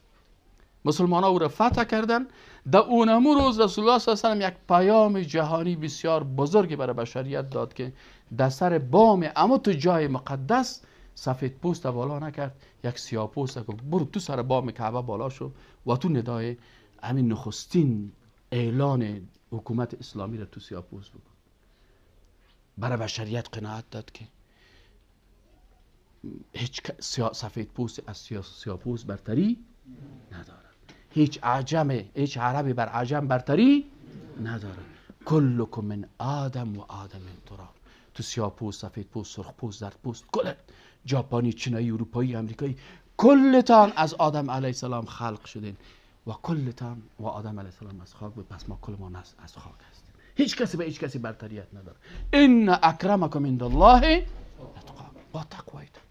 او را فتح کردن، در اونمو روز رسول الله صلی الله علیه و سلم یک پیام جهانی بسیار بزرگی برای بشریت داد که در سر بام اما تو جای مقدس سفید پوست بالا نکرد، یک سیاه پوست گفت برو تو سر بام کعبه بالا شو و تو ندای همین نخستین اعلان حکومت اسلامی را تو سیاه پوست بکن. برای بشریت قناعت داد که هیچ سفید پوست از سیاه پوست برتری نداره، هیچ عربی بر عجم برتری نداره. کلکم من آدم و آدم من تراب. تو سیاه پوست، سفید پوست، سرخ پوست، زرد پوست، کلت ژاپنی، چینایی، اروپایی، امریکایی، کلتان از آدم علیه السلام خلق شدین و کلتان و آدم علیه السلام از خاک بود. پس ما کل ما از خاک هستیم. هیچ کسی به هیچ کسی برتریت نداره. ان اکرمکم عند الله اتقاکم. با تقوایتان.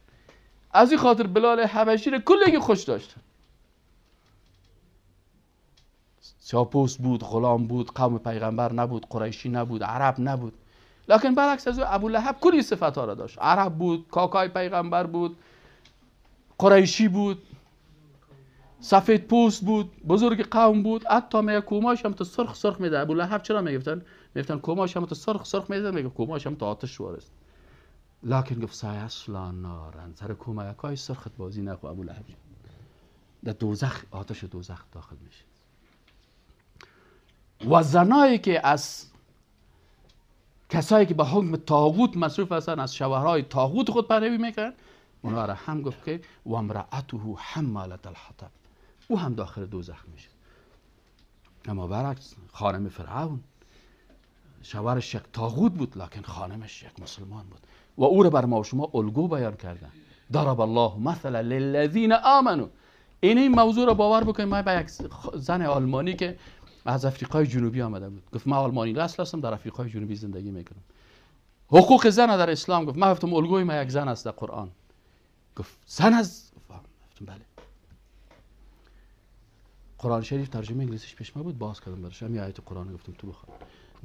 از این خاطر بلال حبشی رو کلی خوش داشتن. سیاه‌پوست بود، غلام بود، قوم پیغمبر نبود، قریشی نبود، عرب نبود. لکن برعکس از او ابو لهب کلی صفات ها را داشت. عرب بود، کاکای پیغمبر بود، قریشی بود، سفید پوست بود، بزرگ قوم بود. حتی میگه کوماش هم تو سرخ میده. ابو لهب چرا میگفتن کوماش هم تو سرخ میده؟ میگه کوماش هم تو آتش وارست. لکن گفت سایصلا نارن، سر کومایکای سرخت بازی نکو ابو لهب. در دوزخ، آتش دوزخ داخل میشه. و زنایی که از کسایی که به حکم طاغوت مصروف هستن از شوهرهای طاغوت خود پیروی میکنن، اونها را هم گفت که و امرأته حمالة الحطب، او هم داخل دوزخ میشه. اما برعکس خانم فرعون شوهرش یک طاغوت بود لکن خانمش یک مسلمان بود و او را بر ما و شما الگو بیان کردن. ضرب الله مثلا للذین آمنوا. این موضوع را باور بکنید. من با یک زن آلمانی که از افریقای جنوبی آمده بود گفت من آلمانی اصل هستم، در افریقای جنوبی زندگی میکنم. حقوق زن در اسلام گفت. من گفتم الگوی ما یک زن است در قرآن. گفت زن از گفتم بله. قرآن شریف ترجمه انگلیسیش پیش ما بود، باز کردم برش همین آیت قرآن گفتم تو بخون.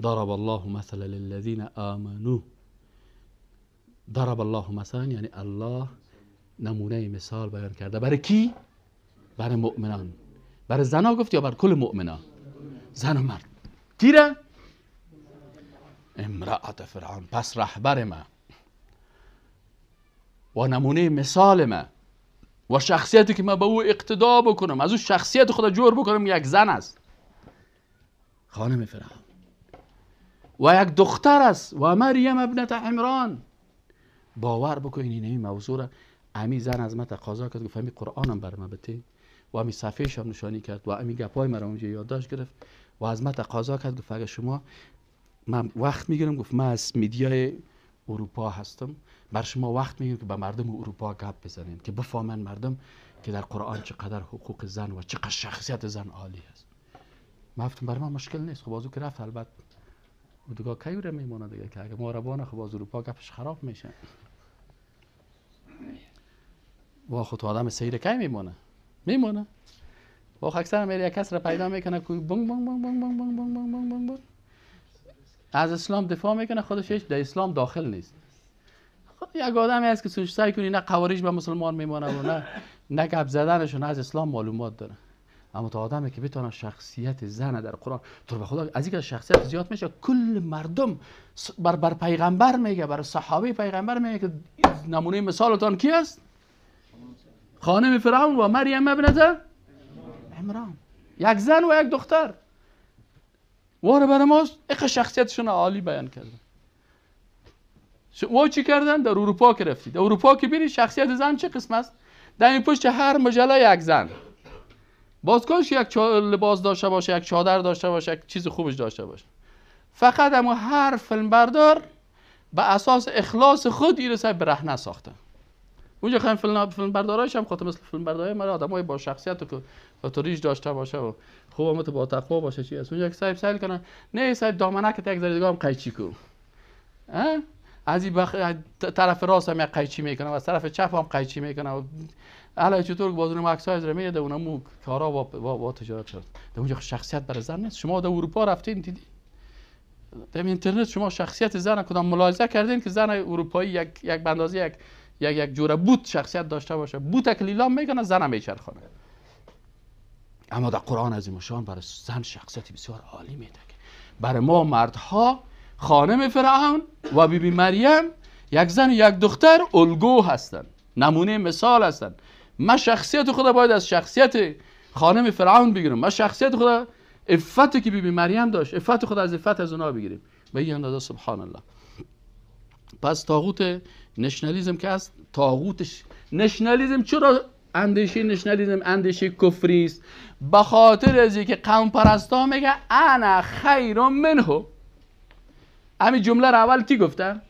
ضرب الله مثلا للذین آمنوا. ضرب الله مثلا یعنی الله نمونه مثال بیان کرده. برای کی؟ برای مؤمنان. برای زنا گفت یا بر کل مؤمنان؟ زن و مرد. کی را؟ امرأت فرعون. پس رهبر ما و نمونه مثال ما و شخصیتی که ما به او اقتدا بکنم، از او شخصیت خود جور بکنم، یک زن است، خانم فرعون. و یک دختر است و مریم ابنت عمران. باور بکنین این موضوع را. امی زن از من تقاضا کرد گفت همین قرآنم بر من بده و همین صفحه‌اش هم نشانی کرد و همین گپای مرا اونجا یادداشت گرفت و از من تقاضا کرد گفت اگه شما، من وقت میگیرم، گفت من از میدیای اروپا هستم، بر شما وقت میگیرم که با مردم اروپا گپ بزنین که بفهمن مردم که در قرآن چقدر حقوق زن و چقدر شخصیت زن عالی است. من گفتم برای من مشکل نیست. خب بازو که رفت البته دیگه کیوره میمونه دیگه که اگه ما روانه خب باز اروپا گپش خراب میشه. و خود آدم سیر کی میمونه و اکثر میره یک کس را پیدا میکنه که بونگ بونگ بونگ بونگ بونگ بونگ بونگ بونگ بونگ بونگ از اسلام دفاع میکنه، خودش در اسلام داخل نیست. خود یک آدمی هست که سعی کنی نه خوارج به مسلمان میمونه و نه گپ زدنشون از اسلام معلومات داره. اما تا آدمی که بتونه شخصیت زن در قرآن، تو به خدا از اینکه شخصیت زیاد میشه کل مردم بر پیغمبر میگه، بر صحابه پیغمبر میگه که نمونه مثالتان کی است؟ خانم فرعون و مریم ابنت عمران. یک زن و یک دختر. واره برای ما اقا شخصیتشون عالی بیان کردن. و چی کردن؟ در اروپا که رفتید، در اروپا که بری شخصیت زن چه قسم است؟ در این پشت هر مجله یک زن، بازکاش یک لباس داشته باشه، یک چادر داشته باشه، یک چیز خوبش داشته باشه. فقط اما هر فیلم بردار به اساس اخلاص خود ایرسای برهنه ساخته. اونجا خیلی فیلم برداراش هم خاطر مثل فیلم بردارای ما آدمای با شخصیت و اتوریج داشته باشه و خوب مت با تقوا باشه چی است. اونجا که صاحب سال کنه نه صاحب دامنه که یک ذره هم قیچی کو. از این طرف راست هم یک قیچی میکنه و از طرف چپ هم قیچی میکنه. علاوه چطور بازون اکسایز رو میده اونم کارا با تجارت شد. در اونجا شخصیت برای زن نیست. شما در اروپا رفتین دیدی؟ در اینترنت شما شخصیت زن کدام ملاحظه کردین که زن اروپایی یک بندازی یک جوره بوت شخصیت داشته باشه، بوت لیلام میکنه زن میچرخونه. اما در قرآن عظیم الشان برای زن شخصیت بسیار عالی میده. برای ما مردها خانم فرعون و بیبی مریم یک زن و یک دختر الگو هستند، نمونه مثال هستند. من شخصیت خدا باید از شخصیت خانم فرعون بگیرم، من شخصیت خدا عفتی که بیبی مریم داشت، عفت خدا از عفت از اونها بگیریم به این اندازه. سبحان الله. پس طاغوت نشنالیسم که است، طاغوت نشنالیسم چرا اندیشه نشنالیسم اندیشه کفری است؟ به خاطر از اینکه قوم پرستا میگه انا خیر منه. همین جمله را اول کی گفته؟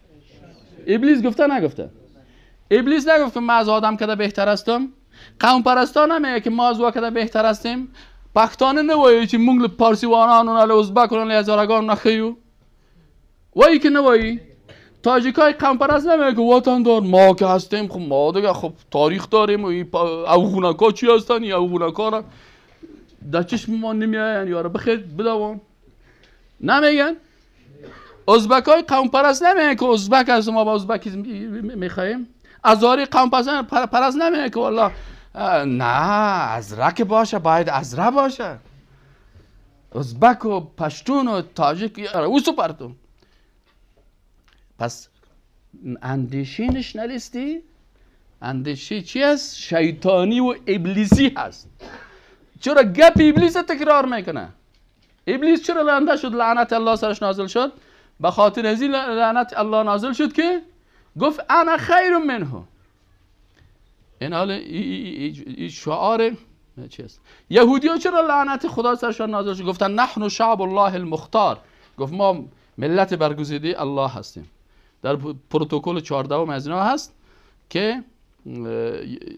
ابلیس گفته نگفته؟ ابلیس نگفت که ما از آدم کده بهتر هستم. قوم پرستا نمیگه که ما از وا کده بهتر هستیم. پختانه نوایی که مونگل پارسیوانان و ازبکان هزارگان نخیو وایی که نوایی تاجیکای قوم پرست نمیگه که وطن دار ما که هستیم. خب ما دیگه خب تاریخ داریم و اوغونکا چی هستن؟ یا اوغونکا در چشم ما نمیاین یارو بخیر بدوان نمیگن. ازبکای قوم پرست نمیگه که ازبک هست ما با ازبکی میخوایم. ازاری قوم پرست نمیگه که والله نه ازرک باشه باید ازره باشه. ازبک و پشتون و تاجیک او سپرتون. پس اندیشه نشنالیستی اندیشه چی است؟ شیطانی و ابلیسی هست. چرا گپ ابلیس تکرار میکنه؟ ابلیس چرا لعنت شد؟ لعنت الله سرش نازل شد به خاطر از این لعنت الله نازل شد که گفت انا خیر منه. این حال این شعار چی است؟ یهودی‌ها چرا لعنت خدا سرشان نازل شد؟ گفتن نحن شعب الله المختار. گفت ما ملت برگزیده الله هستیم. در پروتکل 14 از اینا هست که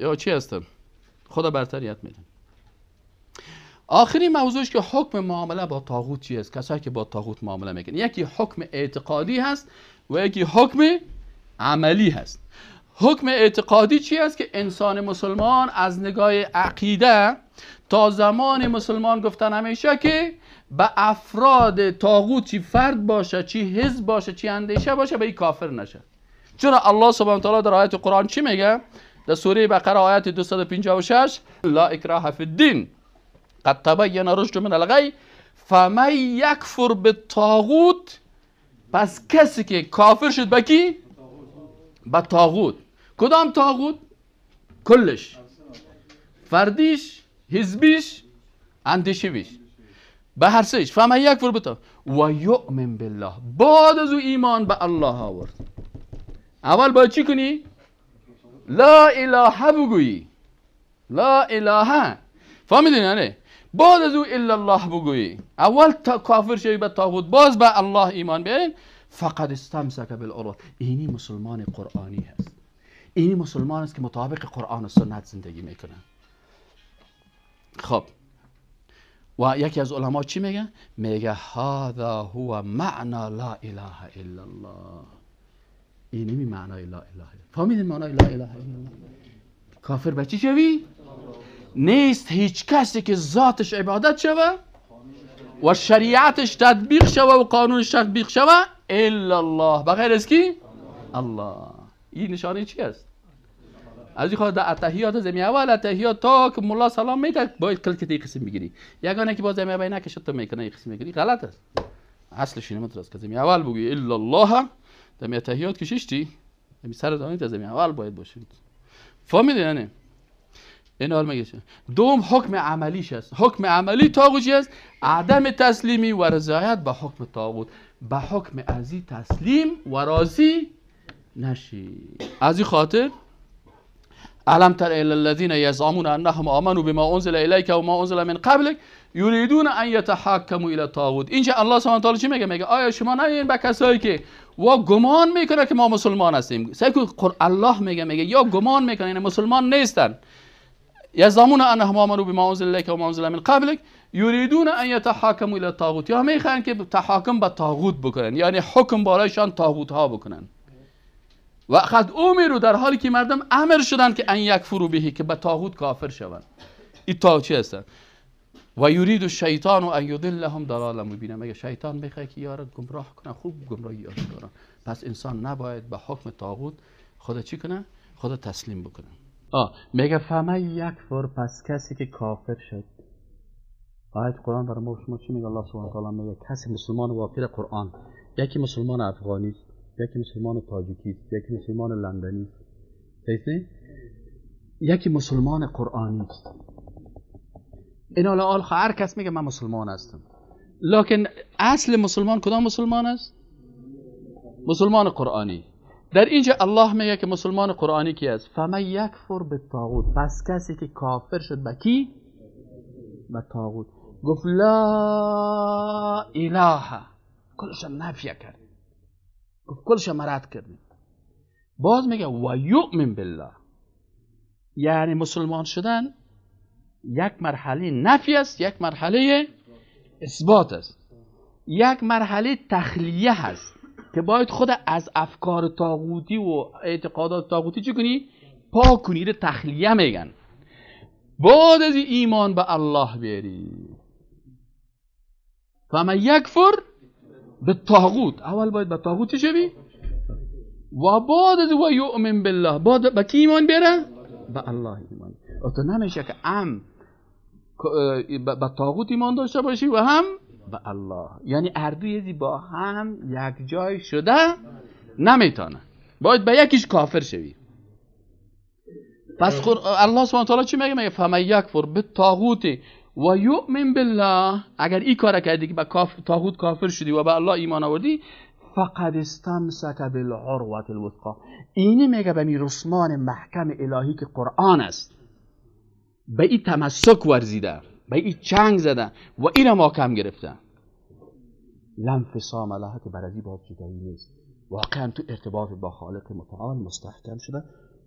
یا چی هستن؟ خدا برتریت میده. آخرین موضوعش که حکم معامله با طاغوت چی است؟ کسایی که با طاغوت معامله میکنن، یکی حکم اعتقادی هست و یکی حکم عملی هست. حکم اعتقادی چی است؟ که انسان مسلمان از نگاه عقیده تا زمان مسلمان گفتن همیشه که به افراد طاغوت چی فرد باشه، چی حزب باشه، چی اندیشه باشه به این کافر نشه. چرا الله سبحانه و تعالی در آیت قرآن چی میگه؟ در سوره بقره آیت 256 لا اکراه فی الدین قد تبین رشد من الغی فمن یکفر بالطاغوت. پس کسی که کافر شد به کی؟ به طاغوت. کدام طاغوت؟ کلش، فردیش، حزبیش، اندیشویش، به هر سهش. فمن یکفر بالطاغوت و یؤمن بالله. بعد از او ایمان به الله آورد. اول باید چی کنی؟ لا اله بگویی. لا اله. فهمیدین نه؟ بعد از او الا الله بگویی. اول کافر شوی به طاغوت، باز به الله ایمان بیارین. فقد استمسک بالعروة. اینی مسلمان قرآنی هست. اینی مسلمان است که مطابق قرآن و سنت زندگی میکنه. خب و یکی از علما چی میگه؟ میگه هذا هو معنی لا اله الا الله. اینی معنای لا اله الا الله. فهمیدین معنای لا اله الا الله؟ کافر به چی شوی؟ نیست هیچ کسی که ذاتش عبادت شوه و شریعتش تطبیق شوه و قانونش تطبیق شوه الا الله. بغیر از کی؟ الله. این نشانه چی است؟ از این خواهد در اتحیات زمین اول اتحیات تا که مولا سلام میده باید کلکت این قسم بگیری. یگانه که با زمین اول نکشد تو میکنه این قسم بگیری غلط است. اصلش اینه مترس که زمین اول بگی الا الله در اتحیات کشیشتی. زمین سر دانید در زمین اول باید باشید. فهمیدی نه؟ این حال میگه دوم حکم عملیش است. حکم عملی طاغوت است عدم تسلیمی و رضایت به حکم طاغوت. به حکم ازی تسلیم و راضی نشی. از این خاطر علم تر الی الذین یزعمون انهم آمنوا بما انزل الیک و ما انزل من قبلک یریدون ان یتحاکموا الی الطاغوت. اینجا الله سبحانه و تعالی چی میگه؟ میگه آیا شما نمی‌بینید به کسایی که و گمان میکنه که ما مسلمان هستیم؟ الله میگه یا گمان میکنه این مسلمان نیستن. یزعمون انهم آمنوا بما انزل الیک و ما انزل من قبلک یریدون ان یتحاکموا الی الطاغوت. یا میخوان که تحاکم به طاغوت بکنن، یعنی حکم بالایشان طاغوت ها بکنن. و قد امروا، در حالی که مردم امر شدن که ان یکفروا به، که به طاغوت کافر شوند. این طاغوت چی هست؟ و یرید الشیطان ان یضلهم ضلالا مبینا. میگه شیطان میخواد که یارو گمراه کنه، خوب گمراهی یاد کنه. پس انسان نباید به حکم طاغوت خود چی کنه؟ خود تسلیم بکنه. میگه فمن یکفر، پس کسی که کافر شد. آیت قرآن برای ما شما چی میگه؟ الله سبحانه و تعالی میگه کسی مسلمان وافر قرآن، یکی مسلمان افغانی است، یکی مسلمان تاجیکی است، یکی مسلمان لندنی است، یکی مسلمان قرآنی است. این حال هر کس میگه من مسلمان هستم، لکن اصل مسلمان کدام مسلمان است؟ مسلمان قرآنی. در اینجا الله میگه که مسلمان قرآنی کی است؟ فمن یکفر بالطاغوت، پس کسی که کافر شد به کی؟ به طاغوت. گفت لا اله، کلش نفی کرد، گفت کلش رد کرد. باز میگه و یؤمن بالله، یعنی مسلمان شدن یک مرحله نفی است، یک مرحله اثبات است، یک مرحله تخلیه هست که باید خود از افکار طاغوتی و اعتقادات طاغوتی چی کنی؟ پاک کنی. رو تخلیه میگن. بعد از ایمان به الله بیاری. فمن یکفر به طاغوت، اول باید به طاغوت چی شوی؟ و بعد از و یؤمن بالله، بعد به کی ایمان بیاره؟ به الله ایمان. تو نمیشه که به طاغوت ایمان داشته باشی و هم به الله، یعنی اردوی با هم یک جای شده نمیتونه، باید به یکیش کافر شوی. پس الله سبحانه و تعالی چی میگه؟ میگه فمن یکفر بالطاغوت و یؤمن بالله، اگر این کار کردی که به طاغوت کافر شدی و به الله ایمان آوردی، فقد استمسک بالعروة الوثقی، اینی میگه به رسمان محکم الهی که قرآن است، به این تمسک ورزیده، به این چنگ زده و این محکم گرفته. لا انفصام لها، که بر از باز جدایی نیست، واقعا تو ارتباط با خالق متعال مستحکم شده.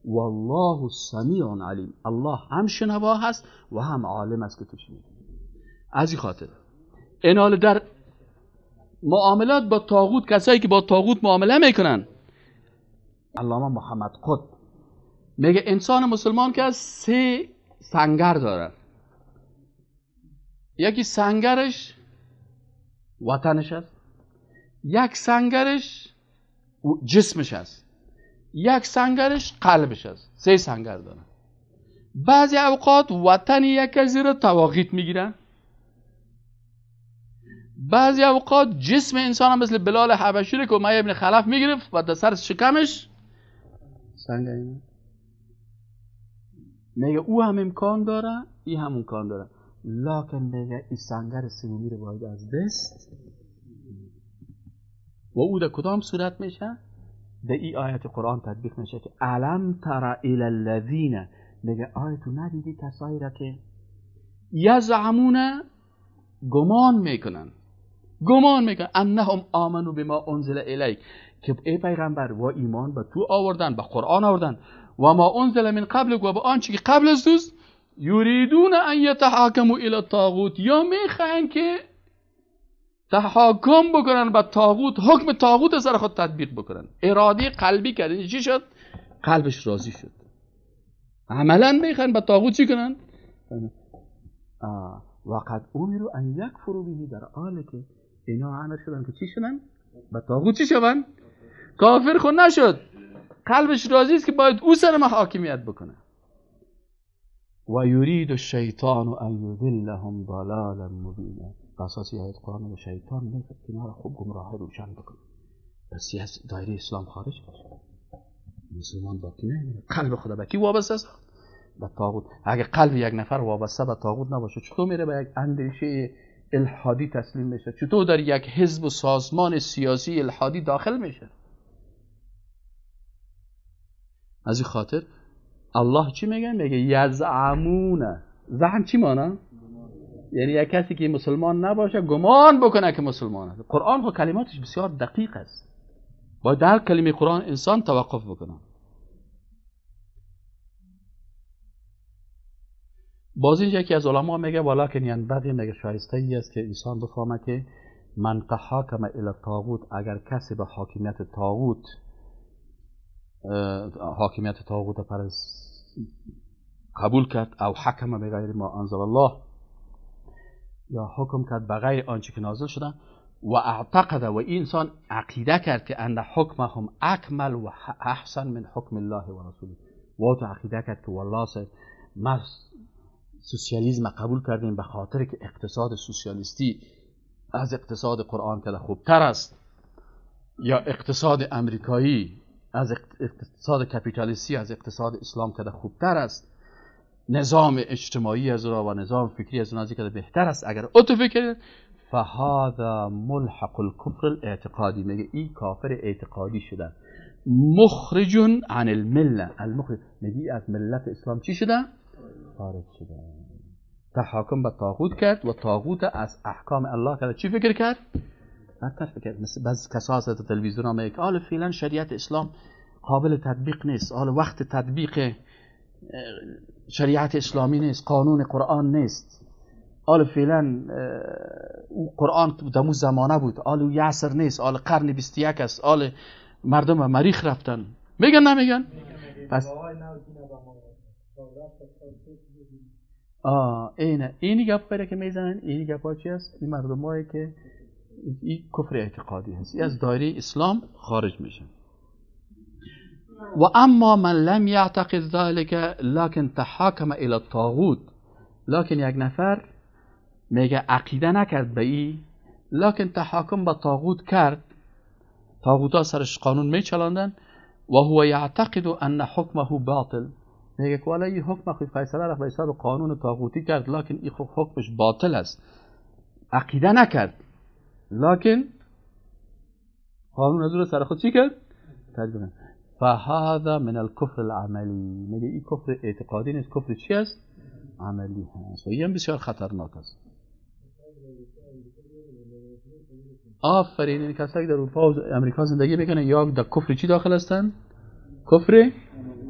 والله سمیع علیم، الله هم شنوا هست و هم عالم است که تو چی میگی. از این خاطر این حال در معاملات با طاغوت، کسایی که با طاغوت معامله میکنن، علامه محمد قطب میگه انسان مسلمان که از 3 سنگر داره. یکی سنگرش وطنش است، یک سنگرش جسمش است، یک سنگرش قلبش است. 3 سنگر داره. بعضی اوقات وطن یک از زیر طواغیت میگیرن، بعضی اوقات جسم انسان هم مثل بلال حبشی رو که امیه ابن خلف میگرفت و در سر شکمش سنگ. میگه او هم امکان داره، این هم امکان داره، لکن میگه این سنگر سومی رو باید از دست. و او در کدام صورت میشه؟ در این آیت قرآن تطبیق میشه که علم تر الی الذین، میگه آیه تو ندیدی کسایی را که یزعمون، گمان میکنن انهم آمنوا بما انزل الیک، که ای پیغمبر و ایمان به تو آوردن، به قرآن آوردن، و ما انزل من قبلک، و به آنچه که قبل از توست، یریدون ان یتحاکموا الی الطاغوت، یا میخواین که تحاکم بکنن به طاغوت، حکم طاغوت سر خود تطبیق بکنن. اراده قلبی کردن، چی شد؟ قلبش راضی شد. عملا میخواین به طاغوت چی کنن؟ وقد امروا ان یکفروا به، در حالی که اینا امر شدن که چی شدن؟ به طاغوت چی شدن؟ کافر خود نشد، قلبش راضی است که باید او سر ما حاکمیت بکنه. و یرید الشیطان ان یضلهم ضلالا مبینا، اساسی آیت قرآن. شیطان میخواد که ما را خوب گمراه روشن بکنه، پس از دایره اسلام خارج بشه. مسلمان باقی نمیمونه، قلب خدا به کی وابسته است؟ به طاغوت. اگه قلب یک نفر وابسته به طاغوت نباشه چطور میره به یک اندیشه الحادی تسلیم میشه؟ چطور در یک حزب و سازمان سیاسی الحادی داخل میشه؟ از این خاطر الله چی میگه؟ میگه یزعمون. زعم چی معنی؟ یعنی یک کسی که مسلمان نباشه گمان بکنه که مسلمان است. قرآن خود کلماتش بسیار دقیق است، باید در کلمه قرآن انسان توقف بکنه. باز اینجا یکی از علما میگه ولکن ینبغی، میگه شایسته ای است که انسان بفهمه که من تحاکم الی الطاغوت، اگر کسی به حاکمیت طاغوت پر قبول کرد، او حکم بغیر ما انزل الله، یا حکم کرد بغیر آنچه که نازل شده، و اعتقد، و این انسان عقیده کرد که ان حکمهم اکمل و احسن من حکم الله و رسوله، و تو عقیده کرد که والله ما سوسیالیسم قبول کردیم به خاطر که اقتصاد سوسیالیستی از اقتصاد قرآن که خوبتر است، یا اقتصاد امریکایی از اقتصاد کپیتالیستی از اقتصاد اسلام که خوبتر است، نظام اجتماعی از را و نظام فکری از اون که بهتر است. اگر او تو فکر فهذا ملحق الكفر الاعتقادی، میگه این کافر اعتقادی شده، مخرج عن المله، المخرج، میگه از ملت اسلام چی شده؟ خارج شده. تحاکم به طاغوت کرد و طاغوت از احکام الله کرد. چی فکر کرد؟ برتر فکر کرد. مثل بعضی کسا هست تلویزیون ها میگه حالا فعلا شریعت اسلام قابل تطبیق نیست، حالا وقت تطبیق شریعت اسلامی نیست، قانون قرآن نیست، حالا فعلا قرآن دمو زمانه بود، حالا یه عصر نیست، حالا قرن 21 است، حالا مردم مریخ رفتن. میگن نمیگن؟ پس اینی گپ پیدا که میزنن، اینی گپ ها چی است؟ این مردم هایی که این کفر اعتقادی هست، از دایره اسلام خارج میشن. و اما من لم یعتقد ذلك لكن تحاکم الى الطاغوت، لکن یک نفر میگه عقیده نکرد به این، لکن تحاکم به طاغوت کرد، طاغوت ها سرش قانون میچلاندن، و هو یعتقد ان حکمه باطل، میگه که والا این حکم خود فیصله را به حساب قانون طاغوتی کرد، لکن این حکمش باطل است، عقیده نکرد، لکن قانون از رو سر خود چی کرد؟ تجربه. فهذا من الكفر العملی، میگه این کفر اعتقادی نیست، کفر چی است؟ عملی هست، و این بسیار خطرناک است. آفرین، این کسایی در اروپا و امریکا زندگی میکنن یا در کفر چی داخل هستن؟ کفر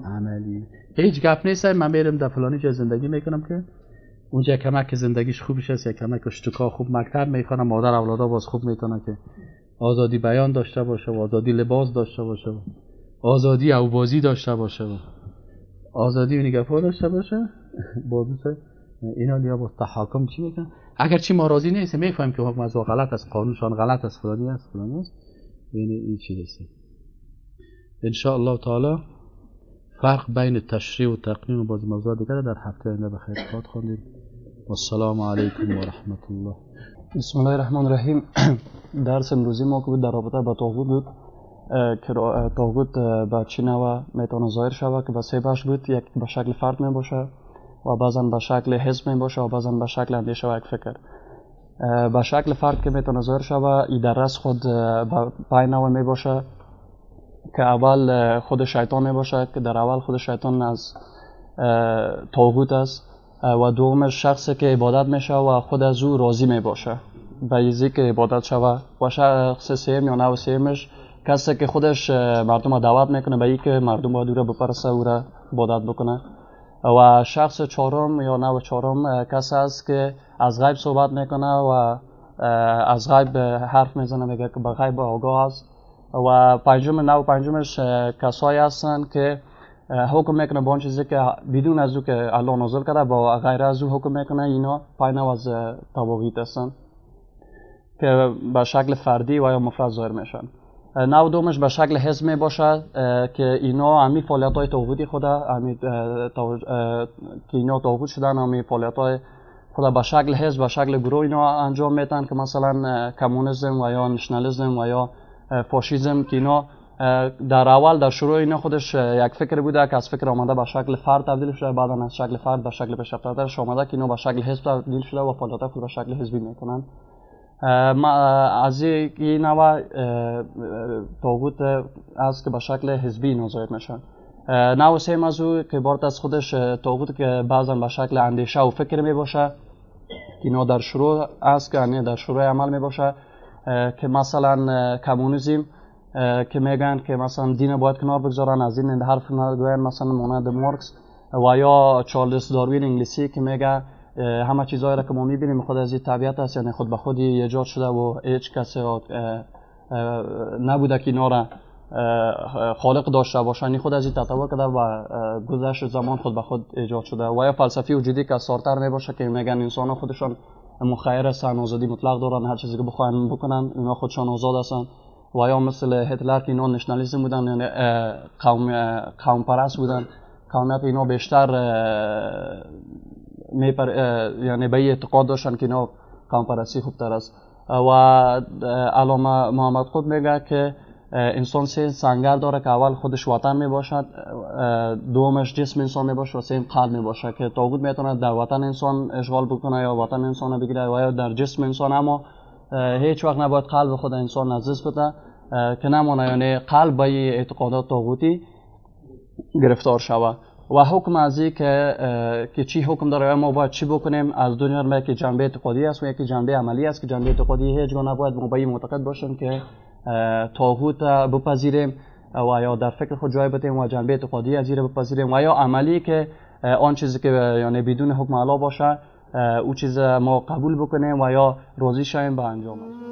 عملی. هیچ گپ نیست من برم در فلانی جای زندگی میکنم که اونجا کمک زندگیش خوبش است، یا کمک اشتکا خوب مکتب میخوانه، مادر اولادا باز خوب میتونه که آزادی بیان داشته باشه و آزادی لباس داشته باشه و آزادی اوبازی داشته باشه و آزادی نگهبان داشته باشه. بازوسه اینا لیا با تحاکم چی میکنن؟ اگر چی ما راضی نیست میفهمیم که حکم از غلط است، قانونشان غلط است، فلانی است، فلانی است. این چیز است. ان شاء الله تعالی فرق بین تشریع و تقنین و بعضی موضوعات دیگر در هفته آینده بخیر خواهد خواندیم. و السلام علیکم و رحمت الله. بسم الله الرحمن الرحیم. درس امروزی ما که بود در رابطه با طاغوت بود که طاغوت به چه نوع میتونه ظاهر شود، که به سه بخش بود. یک به شکل فرد می باشه و بعضا به شکل حزب می باشه و بعضا به شکل اندیشه و یک فکر. به شکل فرد که میتونه ظاهر شود، این در از خود به پای نوع می باشه که اول خود شیطان می باشه، که در اول خود شیطان از طاغوت است، و دومش شخصی که عبادت میشه و خود از او راضی می باشه به ایزی که عبادت شود، و شخص سوم یا نوع سومش کسی که خودش مردم را دعوت میکنه به این که مردم باید او را بپرسه، او را عبادت بکنه. و شخص چهارم یا نوع چهارم کسی است که از غیب صحبت میکنه و از غیب حرف میزنه، میگه که به غیب آگاه است. و نوع پنجمش کسایی هستن که حکم میکنه با اون چیزی که بدون از او که الله نازل کرده با غیر از او حکم میکنه. اینا پای نوع از طواغیت هستن که به شکل فردی و یا مفرد ظاهر میشن. نوع دومش به شکل حزب می باشه که اینا همی فعالیت های طاغوتی خدا که اینا طاغوت شدن، همی فعالیت های خدا به شکل حزب و شکل گروه اینا انجام میتن، که مثلا کمونیسم و یا نشنالیسم و یا فاشیسم، که اینا در اول در شروع اینا خودش یک فکر بوده که از فکر آمده به شکل فرد تبدیل شده، بعدا از شکل فرد به شکل پیشرفته‌ترش آمده که اینا به شکل حزب تبدیل شده و فعالیت خود به شکل حزبی میکنن. از این نوع طاغوت است که به شکل حزبی اینا ظاهر میشن. نوع سه موضوع که عبارت از خودش طاغوت که بعضا به شکل اندیشه و فکر می باشه که اینا در شروع است که یعنی در شروع عمل می باشه، که مثلا کمونیسم که میگن که مثلا دین باید کنار بگذارن، از این حرف نگوین، مثلا مانند مارکس، و یا چارلز داروین انگلیسی که میگه همه چیزایی را که ما میبینیم خود از این طبیعت است، یعنی خود به خود ایجاد شده و هیچ کسی نبوده که اینا را خالق داشته باشه، یعنی خود از این تطور کرده و گذشت زمان خود به خود ایجاد شده. و یا فلسفی وجودی که سارتر میباشه که میگن انسان ها خودشان مخیر هستن، آزادی مطلق دارن، هر چیزی که بخواین بکنن، اینا خودشان آزاد هستن. و یا مثل هتلر که اینا نشنالیسم بودن، یعنی قوم پرست بودن، قومیت اینا بیشتر یعنی به اعتقاد داشتن که اینا قوم پرستی خوبتر است. و علامه محمد قطب میگه که انسان سه سنگر داره که اول خودش وطن می باشد، دومش جسم انسان می باشه و سوم قلب می باشه، که طاغوت میتونه در وطن انسان اشغال بکنه یا وطن انسان بگیره و یا در جسم انسان، اما هیچ وقت نباید قلب خود انسان نزدیک بده که نمانه یعنی قلب به اعتقادات طاغوتی گرفتار شود. و حکم از این که چی حکم داره ما باید چی بکنیم از دنیا ما، که جنبه اعتقادی است و یکی جنبه عملی است. که جنبه اعتقادی هیچ گونه نباید ما به این معتقد باشیم که طاغوت بپذیریم و یا در فکر خود جای بدیم و جنبه اعتقادی از این بپذیریم، و یا عملی که آن چیزی که یعنی بدون حکم الله باشه او چیز ما قبول بکنیم و یا راضی شویم به انجامش.